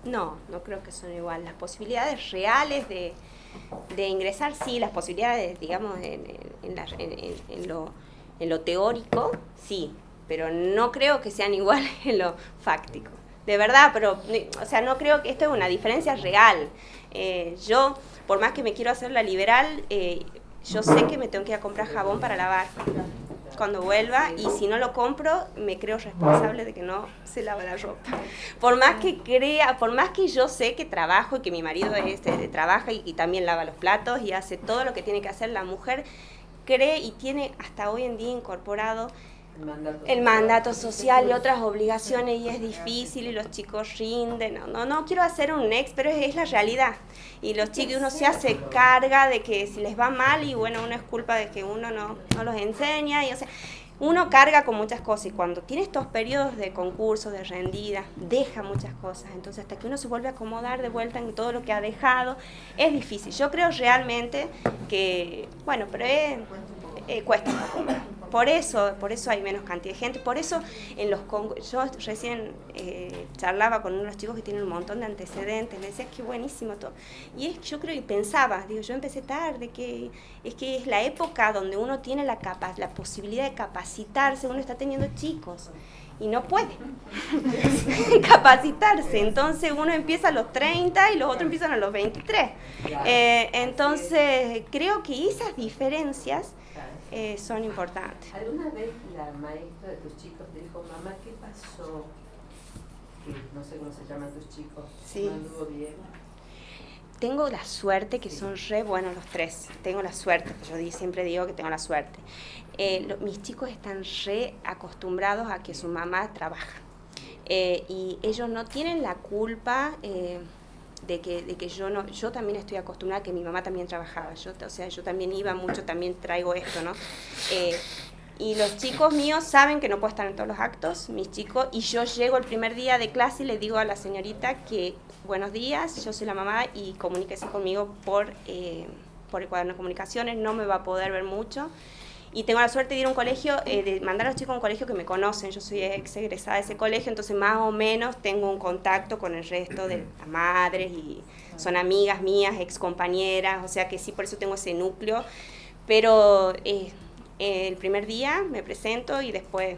No, no creo que son iguales. Las posibilidades reales de ingresar, sí, las posibilidades, digamos, en lo teórico, sí, pero no creo que sean iguales en lo fáctico. De verdad, pero, o sea, no creo que esto es una diferencia real. Yo, por más que me quiero hacer la liberal, yo sé que me tengo que ir a comprar jabón para lavar cuando vuelva, y si no lo compro, me creo responsable de que no se lava la ropa. Por más que crea, por más que yo sé que trabajo y que mi marido trabaja y también lava los platos y hace todo lo que tiene que hacer, la mujer cree y tiene hasta hoy en día incorporado el mandato social y otras obligaciones, y es difícil, y los chicos rinden. No quiero hacer un ex, pero es la realidad. Y los chicos, uno se hace carga de que si les va mal, y bueno, uno es culpa de que uno no los enseña, y o sea, uno carga con muchas cosas, y cuando tiene estos periodos de concursos, de rendida, deja muchas cosas. Entonces, hasta que uno se vuelve a acomodar de vuelta en todo lo que ha dejado, es difícil. Yo creo realmente que, bueno, pero cuesta. Por eso hay menos cantidad de gente. Por eso yo recién charlaba con unos chicos que tienen un montón de antecedentes. Me decían, qué buenísimo todo. Y yo creo, y pensaba, yo empecé tarde, que es la época donde uno tiene la posibilidad de capacitarse. Uno está teniendo chicos y no puede capacitarse. Entonces uno empieza a los 30 y los otros empiezan a los 23. Entonces creo que esas diferencias son importantes. ¿Alguna vez la maestra de tus chicos te dijo, mamá, qué pasó? Que no sé cómo se llaman tus chicos. Sí. ¿No anduvo bien? Tengo la suerte que son re buenos los tres. Tengo la suerte, yo siempre digo que tengo la suerte. Mis chicos están re acostumbrados a que su mamá trabaja. Y ellos no tienen la culpa de que yo también estoy acostumbrada a que mi mamá también trabajaba. Yo también iba mucho, también traigo esto, ¿no? Y los chicos míos saben que no puedo estar en todos los actos, mis chicos, y yo llego el primer día de clase y le digo a la señorita que buenos días, yo soy la mamá y comuníquese conmigo por el cuaderno de comunicaciones, no me va a poder ver mucho. Y tengo la suerte de ir a un colegio, de mandar a los chicos a un colegio que me conocen. Yo soy ex egresada de ese colegio, entonces más o menos tengo un contacto con el resto de las madres y son amigas mías, ex compañeras, o sea que sí, por eso tengo ese núcleo. Pero el primer día me presento y después,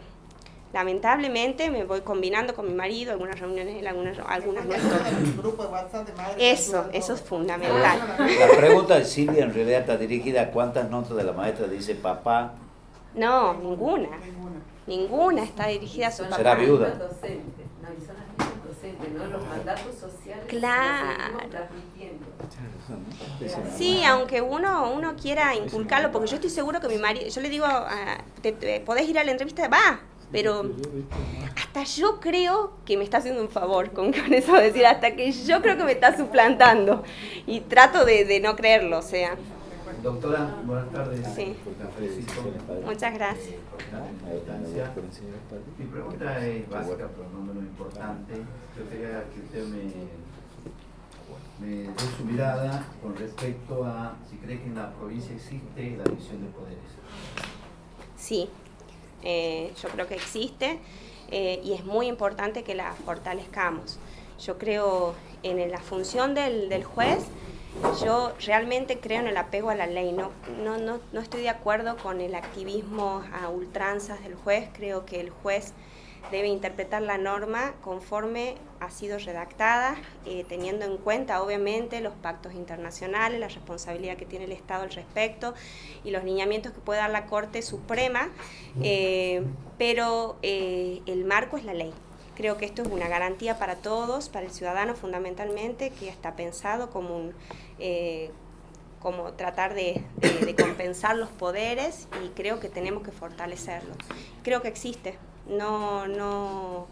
lamentablemente, me voy combinando con mi marido, algunas reuniones, algunas no estoy. Grupo de WhatsApp de madres. Eso es fundamental. La pregunta de Silvia en realidad está dirigida a cuántas notas de la maestra dice papá. No, ninguna está dirigida a su papá. ¿Será viuda? No, y son las docentes, ¿no? Los mandatos sociales. Claro. Los transmitiendo. Sí, aunque uno quiera inculcarlo, porque yo estoy seguro que mi marido, yo le digo, ¿podés ir a la entrevista? Va. Pero hasta yo creo que me está haciendo un favor con eso, decir, hasta que yo creo que me está suplantando y trato de no creerlo, o sea. Doctora, buenas tardes. Sí. Muchas gracias. Mi pregunta es básica, pero no menos importante. Yo quería que usted me dé su mirada con respecto a si cree que en la provincia existe la división de poderes. Sí. Yo creo que existe y es muy importante que la fortalezcamos. Yo creo en la función del juez, yo realmente creo en el apego a la ley. No estoy de acuerdo con el activismo a ultranzas del juez. Creo que el juez debe interpretar la norma conforme ha sido redactada, teniendo en cuenta obviamente los pactos internacionales, la responsabilidad que tiene el Estado al respecto y los lineamientos que puede dar la Corte Suprema, pero el marco es la ley. Creo que esto es una garantía para todos, para el ciudadano fundamentalmente, que está pensado como como tratar de compensar los poderes, y creo que tenemos que fortalecerlo. Creo que existe. No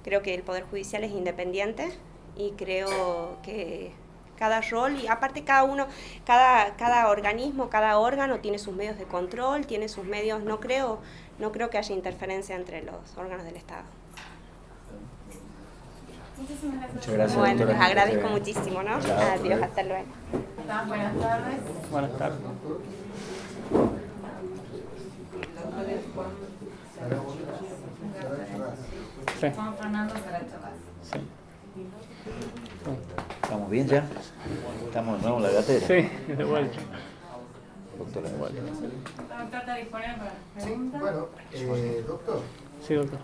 creo que el Poder Judicial es independiente y creo que cada rol, y aparte cada organismo, cada órgano tiene sus medios de control, tiene sus medios, no creo que haya interferencia entre los órganos del Estado. Muchas gracias. Bueno, les agradezco muchísimo, ¿no? Adiós, hasta luego. Buenas tardes. Buenas tardes. Sí. Juan Fernando Saracho Vaz. Sí. ¿Estamos bien ya? ¿Estamos de nuevo en la gatera? Sí, de vuelta. Doctora, de vuelta. Doctor, ¿está disponible para preguntas? Bueno, doctor. Sí, doctor.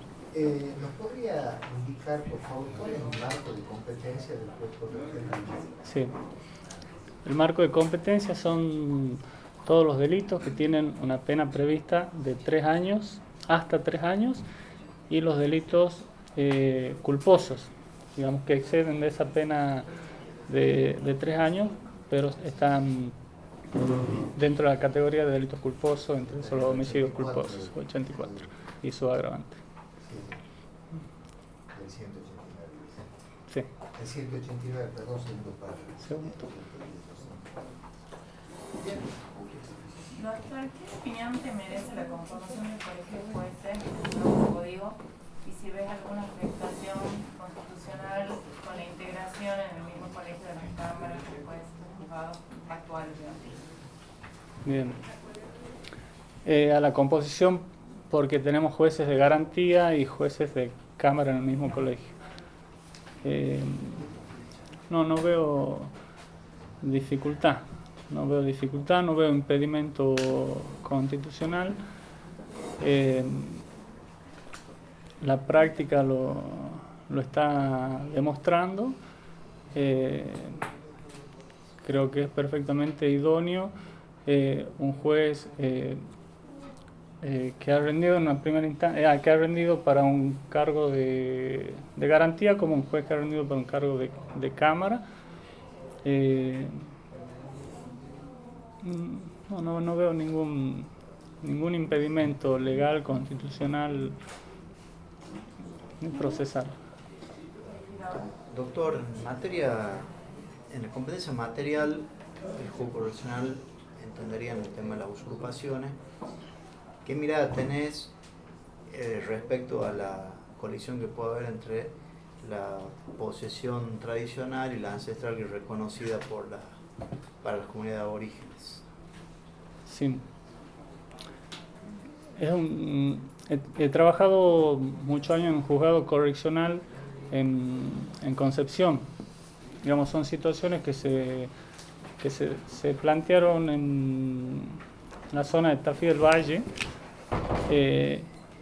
¿Nos podría indicar, por favor, cuál es el marco de competencia del juez correccional? Sí. El marco de competencia son todos los delitos que tienen una pena prevista de 3 años hasta 3 años y los delitos culposos, digamos que exceden de esa pena de 3 años, pero están dentro de la categoría de delitos culposos, entre esos los homicidios culposos, 84, y su agravante. El 189. Sí. El 189, perdón, segundo párrafo. Segundo. Doctor, ¿qué opinión te merece la conformación del colegio de jueces en el nuevo código? Y si ves alguna afectación constitucional con la integración en el mismo colegio de las cámaras de jueces juzgados actuales. Bien. A la composición, porque tenemos jueces de garantía y jueces de cámara en el mismo colegio. No veo dificultad. No veo impedimento constitucional. La práctica lo está demostrando. Creo que es perfectamente idóneo un juez que ha rendido en una primera instancia, que ha rendido para un cargo de garantía, como un juez que ha rendido para un cargo de cámara. No veo ningún impedimento legal, constitucional ni procesal. Doctor, en la competencia material, el juego correccional entendería en el tema de las usurpaciones. ¿Qué mirada tenés respecto a la colisión que puede haber entre la posesión tradicional y la ancestral y reconocida para las comunidades aborígenes? Sí. He trabajado muchos años en juzgado correccional en Concepción. Digamos, son situaciones que se plantearon en la zona de Tafí del Valle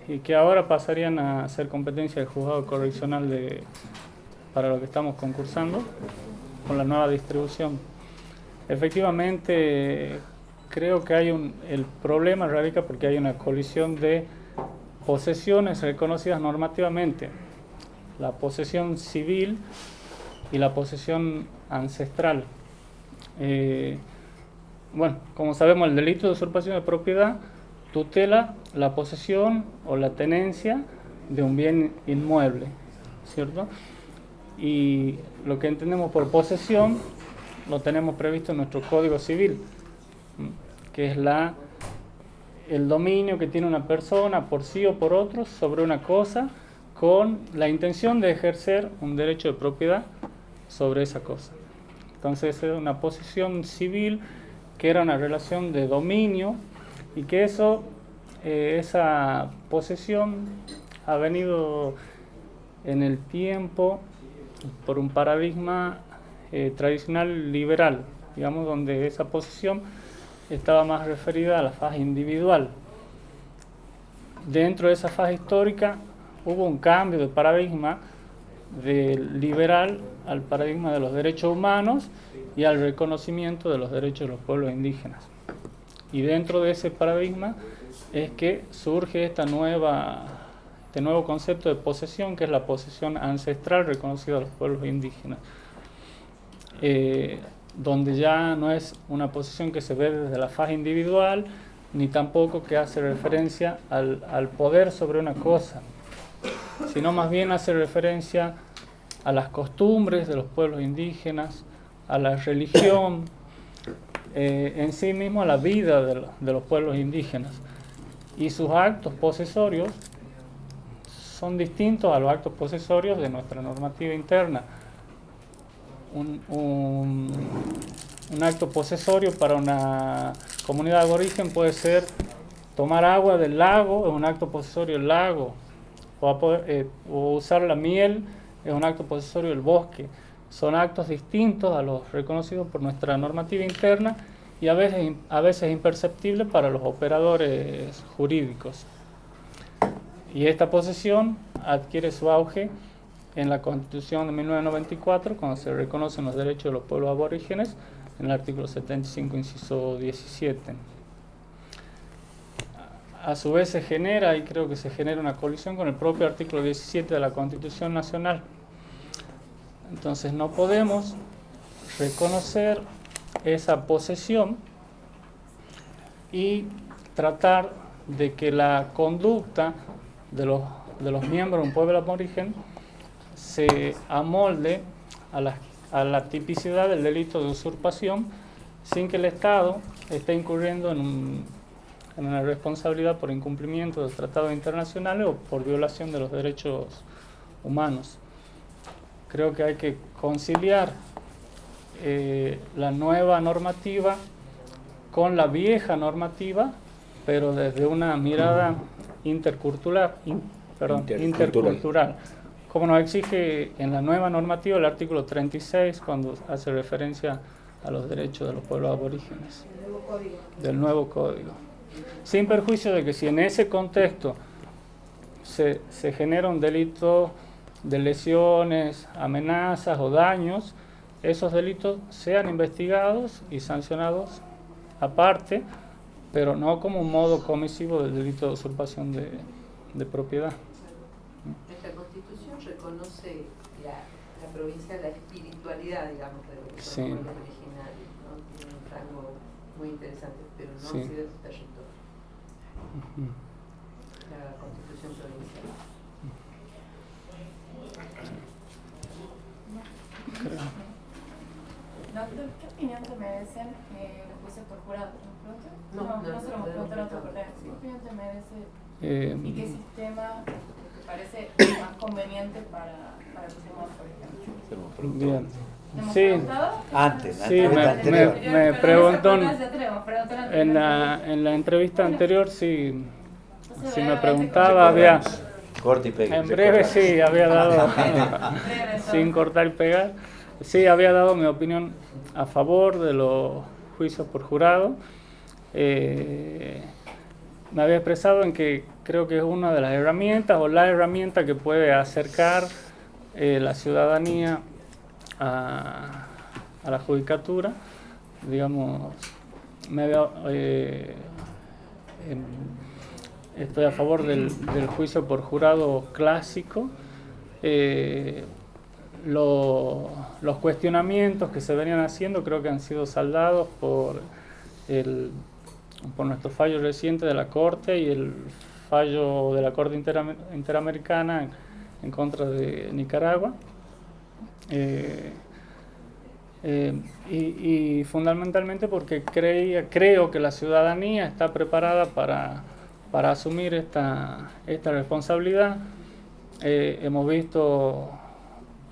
y que ahora pasarían a ser competencia del juzgado correccional para lo que estamos concursando con la nueva distribución. Efectivamente, creo que el problema radica porque hay una colisión de posesiones reconocidas normativamente, la posesión civil y la posesión ancestral. Bueno, como sabemos, el delito de usurpación de propiedad tutela la posesión o la tenencia de un bien inmueble, ¿cierto? Y lo que entendemos por posesión lo tenemos previsto en nuestro Código Civil, que es el dominio que tiene una persona por sí o por otros sobre una cosa con la intención de ejercer un derecho de propiedad sobre esa cosa. Entonces es una posesión civil que era una relación de dominio y que esa posesión ha venido en el tiempo por un paradigma tradicional liberal, digamos, donde esa posesión estaba más referida a la fase individual. Dentro de esa fase histórica hubo un cambio de paradigma del liberal al paradigma de los derechos humanos y al reconocimiento de los derechos de los pueblos indígenas. Y dentro de ese paradigma es que surge este nuevo concepto de posesión, que es la posesión ancestral reconocida a los pueblos indígenas, donde ya no es una posesión que se ve desde la fase individual, ni tampoco que hace referencia al poder sobre una cosa, sino más bien hace referencia a las costumbres de los pueblos indígenas, a la religión, en sí mismo a la vida de los pueblos indígenas. Y sus actos posesorios son distintos a los actos posesorios de nuestra normativa interna. Un acto posesorio para una comunidad aborigen puede ser tomar agua del lago, es un acto posesorio del lago, o usar la miel es un acto posesorio del bosque. Son actos distintos a los reconocidos por nuestra normativa interna y a veces imperceptibles para los operadores jurídicos. Y esta posesión adquiere su auge en la Constitución de 1994, cuando se reconocen los derechos de los pueblos aborígenes, en el artículo 75, inciso 17. A su vez se genera, y creo que se genera una colisión con el propio artículo 17 de la Constitución Nacional. Entonces no podemos reconocer esa posesión y tratar de que la conducta de los miembros de un pueblo aborigen se amolde a la tipicidad del delito de usurpación sin que el Estado esté incurriendo en una responsabilidad por incumplimiento de tratados internacionales o por violación de los derechos humanos. Creo que hay que conciliar la nueva normativa con la vieja normativa, pero desde una mirada intercultural, como nos exige en la nueva normativa el artículo 36, cuando hace referencia a los derechos de los pueblos aborígenes, del nuevo código. Sin perjuicio de que si en ese contexto se genera un delito de lesiones, amenazas o daños, esos delitos sean investigados y sancionados aparte, pero no como un modo comisivo del delito de usurpación de propiedad. Nuestra Constitución reconoce la provincia, la espiritualidad, digamos, de los pueblos originarios, ¿no? Tiene un rango muy interesante, pero no Sí. ha sido su territorio. La Constitución provincial. Doctor, ¿qué opinión te merecen los juicios por jurado? No se lo hemos preguntado a otro colega. ¿Qué opinión te merece y qué sistema te parece más conveniente para el sistema, por ejemplo? Bien. Sí, antes, sí, me preguntó en la entrevista anterior si me preguntaba, había corte y pega. En breve sí, había dado sin cortar y pegar. Sí, había dado mi opinión a favor de los juicios por jurado. Me había expresado en que creo que es una de las herramientas o la herramienta que puede acercar la ciudadanía a la judicatura. Digamos, estoy a favor del juicio por jurado clásico. Los cuestionamientos que se venían haciendo creo que han sido saldados por nuestro fallo reciente de la Corte y el fallo de la Corte Interamericana en contra de Nicaragua. Y fundamentalmente porque creo que la ciudadanía está preparada para asumir esta responsabilidad. Hemos visto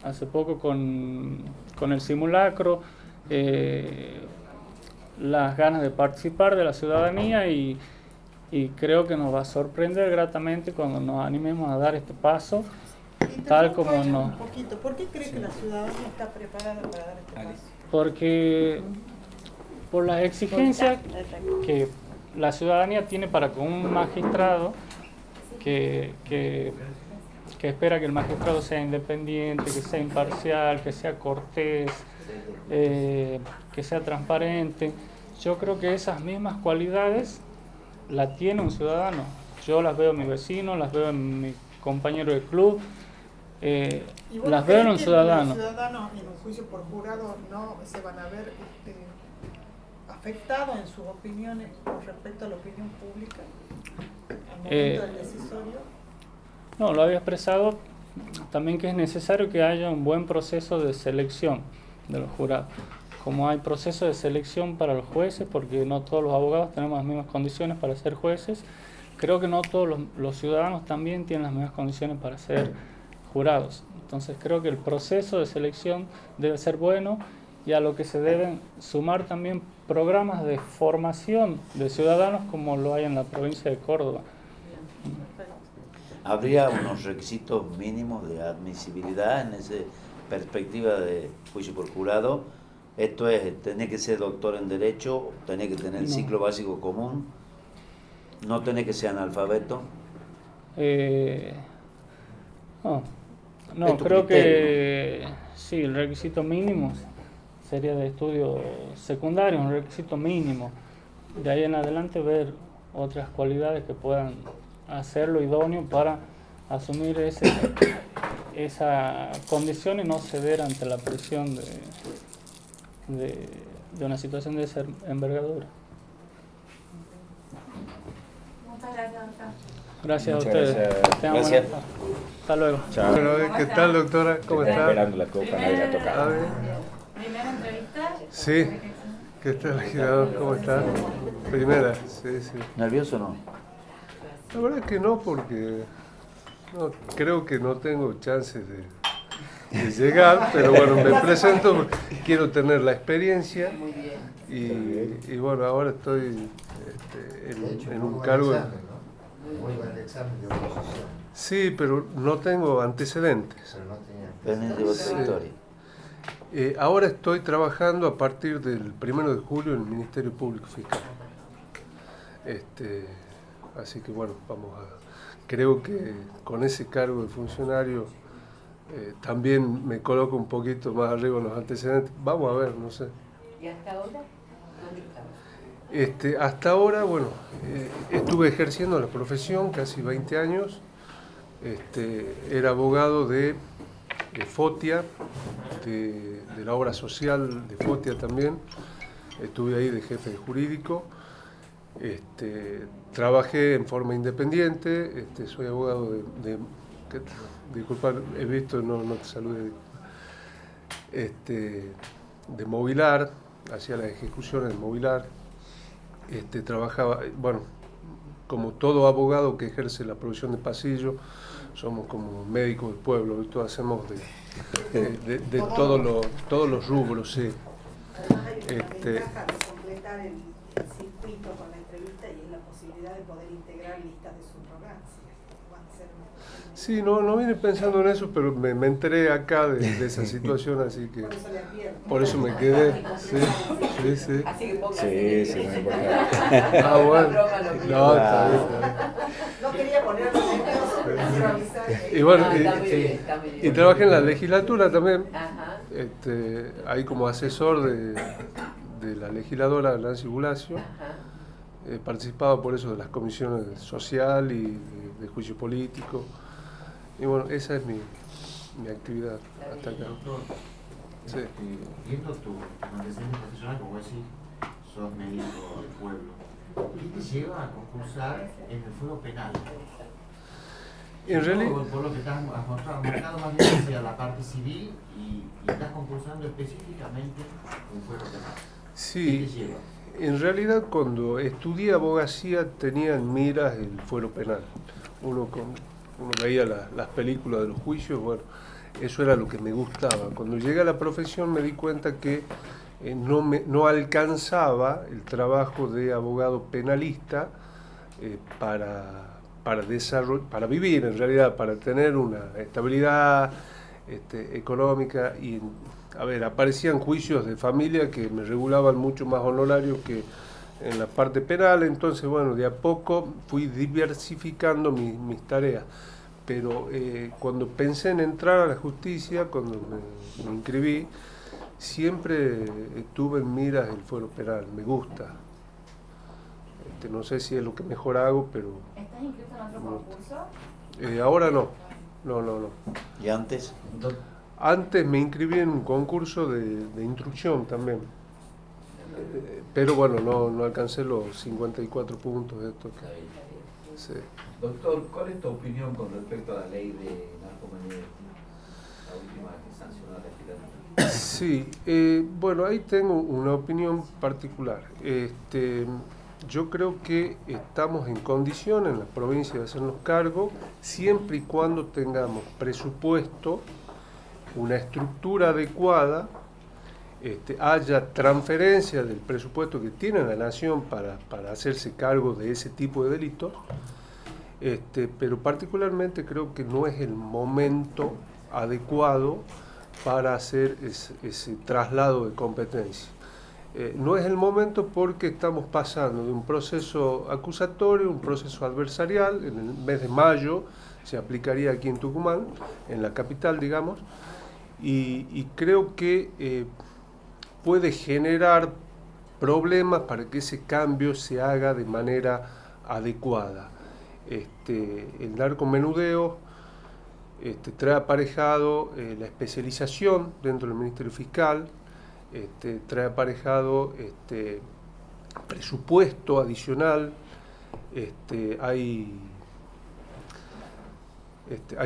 hace poco con el simulacro las ganas de participar de la ciudadanía y creo que nos va a sorprender gratamente cuando nos animemos a dar este paso, tal como nos... Un poquito. ¿Por qué cree que la ciudadanía está preparada para dar este paso? Porque por las exigencias que la ciudadanía tiene para con un magistrado que espera que el magistrado sea independiente, que sea imparcial, que sea cortés, que sea transparente. Yo creo que esas mismas cualidades las tiene un ciudadano. Yo las veo en mi vecino, las veo en mi compañero de club, las veo en un ciudadano. ¿Los ciudadanos en un juicio por jurado no se van a ver afectados en sus opiniones con respecto a la opinión pública al momento del decisorio? No, lo había expresado también que es necesario que haya un buen proceso de selección de los jurados. Como hay proceso de selección para los jueces, porque no todos los abogados tenemos las mismas condiciones para ser jueces, creo que no todos los ciudadanos también tienen las mismas condiciones para ser jurados. Entonces creo que el proceso de selección debe ser bueno y a lo que se deben sumar también programas de formación de ciudadanos como lo hay en la provincia de Córdoba. ¿Habría unos requisitos mínimos de admisibilidad en esa perspectiva de juicio por jurado? Esto es, ¿tenés que ser doctor en Derecho? ¿Tenés que tener el ciclo básico común? ¿No tenés que ser analfabeto? No, creo que sí, el requisito mínimo sería de estudio secundario, un requisito mínimo. De ahí en adelante ver otras cualidades que puedan hacerlo idóneo para asumir esa condición y no ceder ante la presión de una situación de esa envergadura. Muchas gracias, doctor. Gracias Muchas a ustedes. gracias. Tengan buena Gracias. tarde. Hasta luego. Chao. Bueno, ¿qué tal, doctora? ¿Cómo está? Esperando la copa, nadie la toca. A ver. Primera entrevista. Sí. ¿Qué tal, legislador? ¿Cómo está? Primera, sí, sí. ¿Nervioso o no? La verdad es que no, porque no, creo que no tengo chances de llegar, pero bueno, me presento, quiero tener la experiencia y bueno, ahora estoy en un cargo... Muy buen examen de oposición. Sí, pero no tengo antecedentes. Pero no tenía Sí. Ahora estoy trabajando a partir del 1 de julio en el Ministerio Público Fiscal. Así que bueno, creo que con ese cargo de funcionario también me coloco un poquito más arriba en los antecedentes. Vamos a ver, no sé. ¿Y hasta ahora? Hasta ahora, bueno, estuve ejerciendo la profesión casi 20 años. Era abogado de FOTIA, de la obra social de FOTIA también. Estuve ahí de jefe de jurídico. Trabajé en forma independiente. Soy abogado disculpa, he visto, no te saludé. De Movilar, hacía las ejecuciones de Movilar. Trabajaba, bueno, como todo abogado que ejerce la profesión de pasillo, somos como médicos del pueblo, ¿viste? Hacemos de todos los rubros, sí. Además hay una ventaja de completar el circuito con la entrevista y es la posibilidad de poder integrar listas de subrogancia. Sí, no vine pensando en eso, pero me enteré acá de esa situación, así que por eso me quedé. Sí. Así que ponga Sí, no importa. Bueno. No, está bien. No quería ponerlo nervioso, pero quiero avisar. Y bueno, está muy bien, está muy bien. y trabajé en la legislatura también, Ajá. ahí como asesor de la legisladora Nancy Bulacio. Participaba por eso de las comisiones social y de juicio político. Y bueno, esa es mi actividad hasta acá. Sí. Viendo tu antecedente profesional, como decís, sos médico del pueblo, ¿qué te lleva a concursar en el fuero penal? En realidad, por lo que estás marcado más bien hacia la parte civil y estás concursando específicamente en fuero penal. sí. ¿Qué te lleva? En realidad, cuando estudié abogacía tenía en miras el fuero penal. Uno veía las películas de los juicios, bueno, eso era lo que me gustaba. Cuando llegué a la profesión me di cuenta que no alcanzaba el trabajo de abogado penalista para vivir, en realidad, para tener una estabilidad económica y... A ver, aparecían juicios de familia que me regulaban mucho más honorarios que en la parte penal, entonces, bueno, de a poco fui diversificando mis tareas. Pero cuando pensé en entrar a la justicia, cuando me inscribí, siempre tuve en miras el fuero penal, me gusta. No sé si es lo que mejor hago, pero... ¿Estás inscrito en otro concurso? Ahora no. ¿Y antes? Antes me inscribí en un concurso de instrucción también, pero bueno, no alcancé los 54 puntos de esto. Sí. Doctor, ¿cuál es tu opinión con respecto a la ley de narcomanía, la última que sancionó la legislatura? Sí, bueno, ahí tengo una opinión particular. Yo creo que estamos en condiciones en la provincia de hacernos cargo, siempre y cuando tengamos presupuesto, una estructura adecuada, haya transferencia del presupuesto que tiene la nación para hacerse cargo de ese tipo de delitos, pero particularmente creo que no es el momento adecuado para hacer ese traslado de competencia. No es el momento porque estamos pasando de un proceso acusatorio, un proceso adversarial. En el mes de mayo se aplicaría aquí en Tucumán, en la capital, digamos, y creo que puede generar problemas para que ese cambio se haga de manera adecuada. El narcomenudeo trae aparejado la especialización dentro del Ministerio Fiscal, trae aparejado presupuesto adicional, hay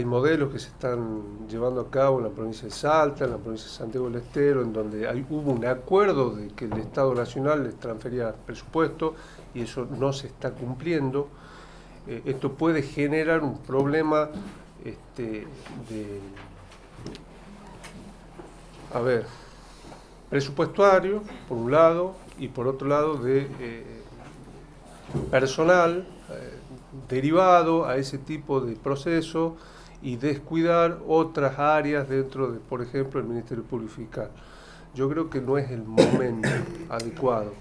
modelos que se están llevando a cabo en la provincia de Salta, en la provincia de Santiago del Estero, en donde hubo un acuerdo de que el Estado Nacional les transfería presupuesto y eso no se está cumpliendo. Esto puede generar un problema presupuestario, por un lado, y por otro lado de personal derivado a ese tipo de proceso y descuidar otras áreas dentro de, por ejemplo, el Ministerio Público Fiscal. Yo creo que no es el momento adecuado,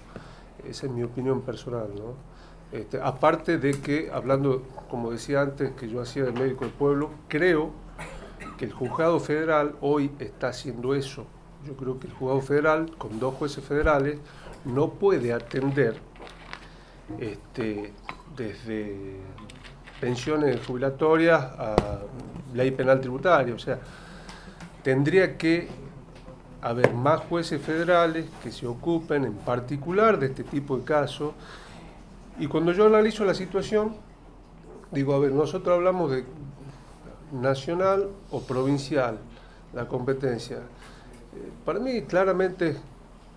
esa es mi opinión personal, ¿no? Aparte de que, hablando, como decía antes, que yo hacía de médico del pueblo, creo que el juzgado federal hoy está haciendo eso. Yo creo que el juzgado federal, con 2 jueces federales, no puede atender desde pensiones jubilatorias a ley penal tributaria. O sea, tendría que haber más jueces federales que se ocupen en particular de este tipo de casos. Y cuando yo analizo la situación, digo, a ver, nosotros hablamos de nacional o provincial, la competencia. Para mí, claramente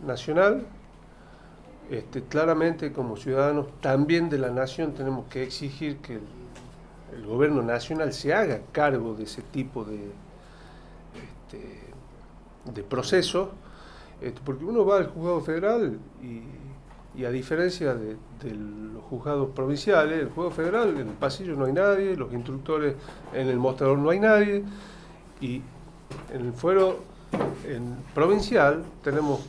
nacional, claramente como ciudadanos también de la nación tenemos que exigir que el gobierno nacional se haga cargo de ese tipo de procesos, porque uno va al juzgado federal y a diferencia de los juzgados provinciales, el juzgado federal, en el pasillo no hay nadie, los instructores en el mostrador no hay nadie, y en el fuero provincial tenemos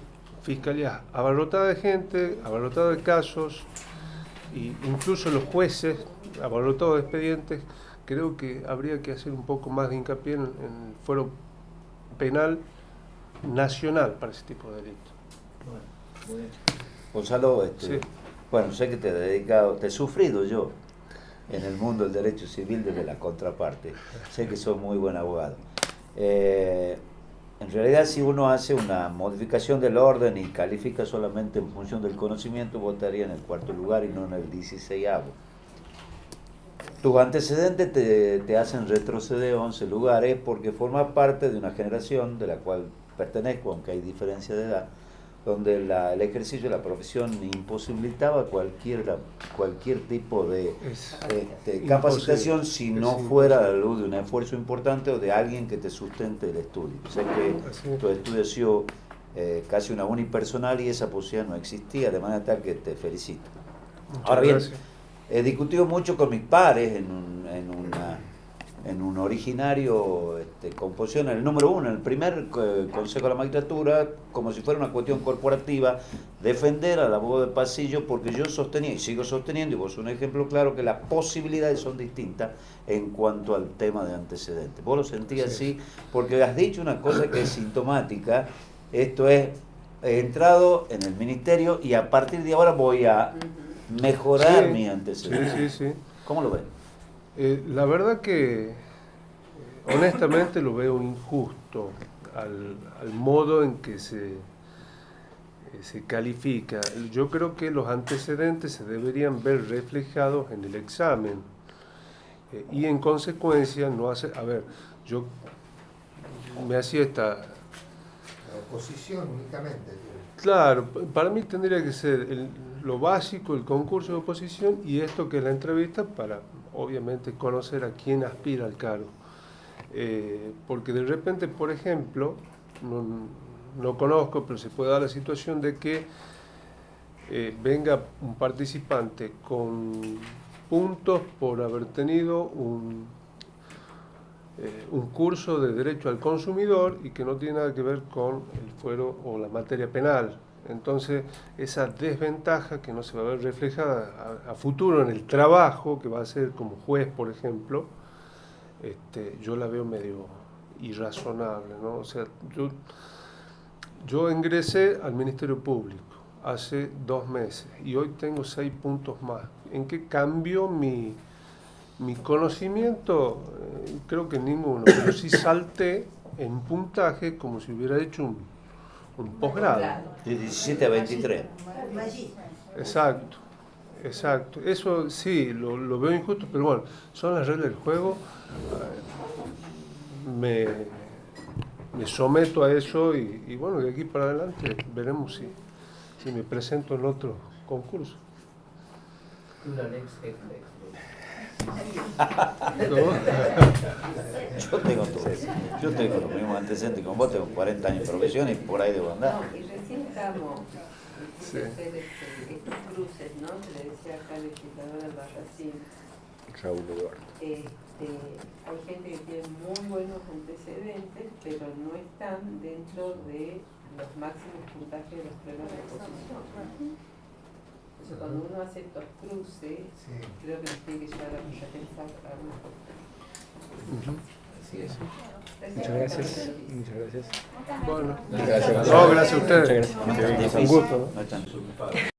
fiscalías abarrotadas de gente, abarrotadas de casos, e incluso los jueces abarrotados de expedientes. Creo que habría que hacer un poco más de hincapié en el fuero penal nacional para ese tipo de delitos. Bueno, Gonzalo, sí. Bueno, sé que te he dedicado, te he sufrido yo en el mundo del derecho civil desde la contraparte. Sé que sos muy buen abogado. En realidad, si uno hace una modificación del orden y califica solamente en función del conocimiento, votaría en el 4º lugar y no en el 16º. Tus antecedentes te hacen retroceder 11 lugares porque formas parte de una generación de la cual pertenezco, aunque hay diferencia de edad, donde el ejercicio de la profesión imposibilitaba cualquier tipo de capacitación si no fuera a la luz de un esfuerzo importante o de alguien que te sustente el estudio. Sé que tu estudio ha sido casi una unipersonal y esa posibilidad no existía, de manera tal que te felicito. Ahora bien, he discutido mucho con mis pares en un originario composición, el número 1, en el primer Consejo de la Magistratura, como si fuera una cuestión corporativa, defender al abogado de pasillo, porque yo sostenía, y sigo sosteniendo, y vos un ejemplo claro, que las posibilidades son distintas en cuanto al tema de antecedentes. Vos lo sentías así, porque has dicho una cosa que es sintomática, esto es, he entrado en el ministerio y a partir de ahora voy a mejorar mi antecedente. Sí. ¿Cómo lo ves? La verdad que honestamente lo veo injusto al modo en que se califica. Yo creo que los antecedentes se deberían ver reflejados en el examen y en consecuencia no hace... A ver, yo me hacía esta... La oposición únicamente. Claro, para mí tendría que ser lo básico, el concurso de oposición y esto que es la entrevista para, obviamente, conocer a quién aspira al cargo. Porque de repente, por ejemplo, no conozco, pero se puede dar la situación de que venga un participante con puntos por haber tenido un curso de derecho al consumidor y que no tiene nada que ver con el fuero o la materia penal. Entonces, esa desventaja que no se va a ver reflejada a futuro en el trabajo que va a hacer como juez, por ejemplo, yo la veo medio irrazonable, ¿no? O sea, yo ingresé al Ministerio Público hace 2 meses y hoy tengo 6 puntos más. ¿En qué cambió mi conocimiento? Creo que ninguno, pero sí salté en puntaje como si hubiera hecho un posgrado. De 17 a 23. Exacto, exacto. Eso sí, lo veo injusto, pero bueno, son las reglas del juego. Me someto a eso y bueno, de aquí para adelante veremos si me presento en otro concurso. Yo tengo los mismos antecedentes con vos, tengo 40 años de profesión y por ahí debo andar. No, y recién estamos hacer estos cruces, ¿no? Que le decía acá el legislador Albarracín. Raúl Eduardo. Hay gente que tiene muy buenos antecedentes, pero no están dentro de los máximos puntajes de los pruebas de oposición. Entonces, cuando uno hace estos cruces, creo que nos tiene que llevar a pensar algunas cosas. Así es. Muchas gracias. Muchas gracias. Bueno, gracias. No, gracias a ustedes. Muchas gracias. Un gusto, ¿no?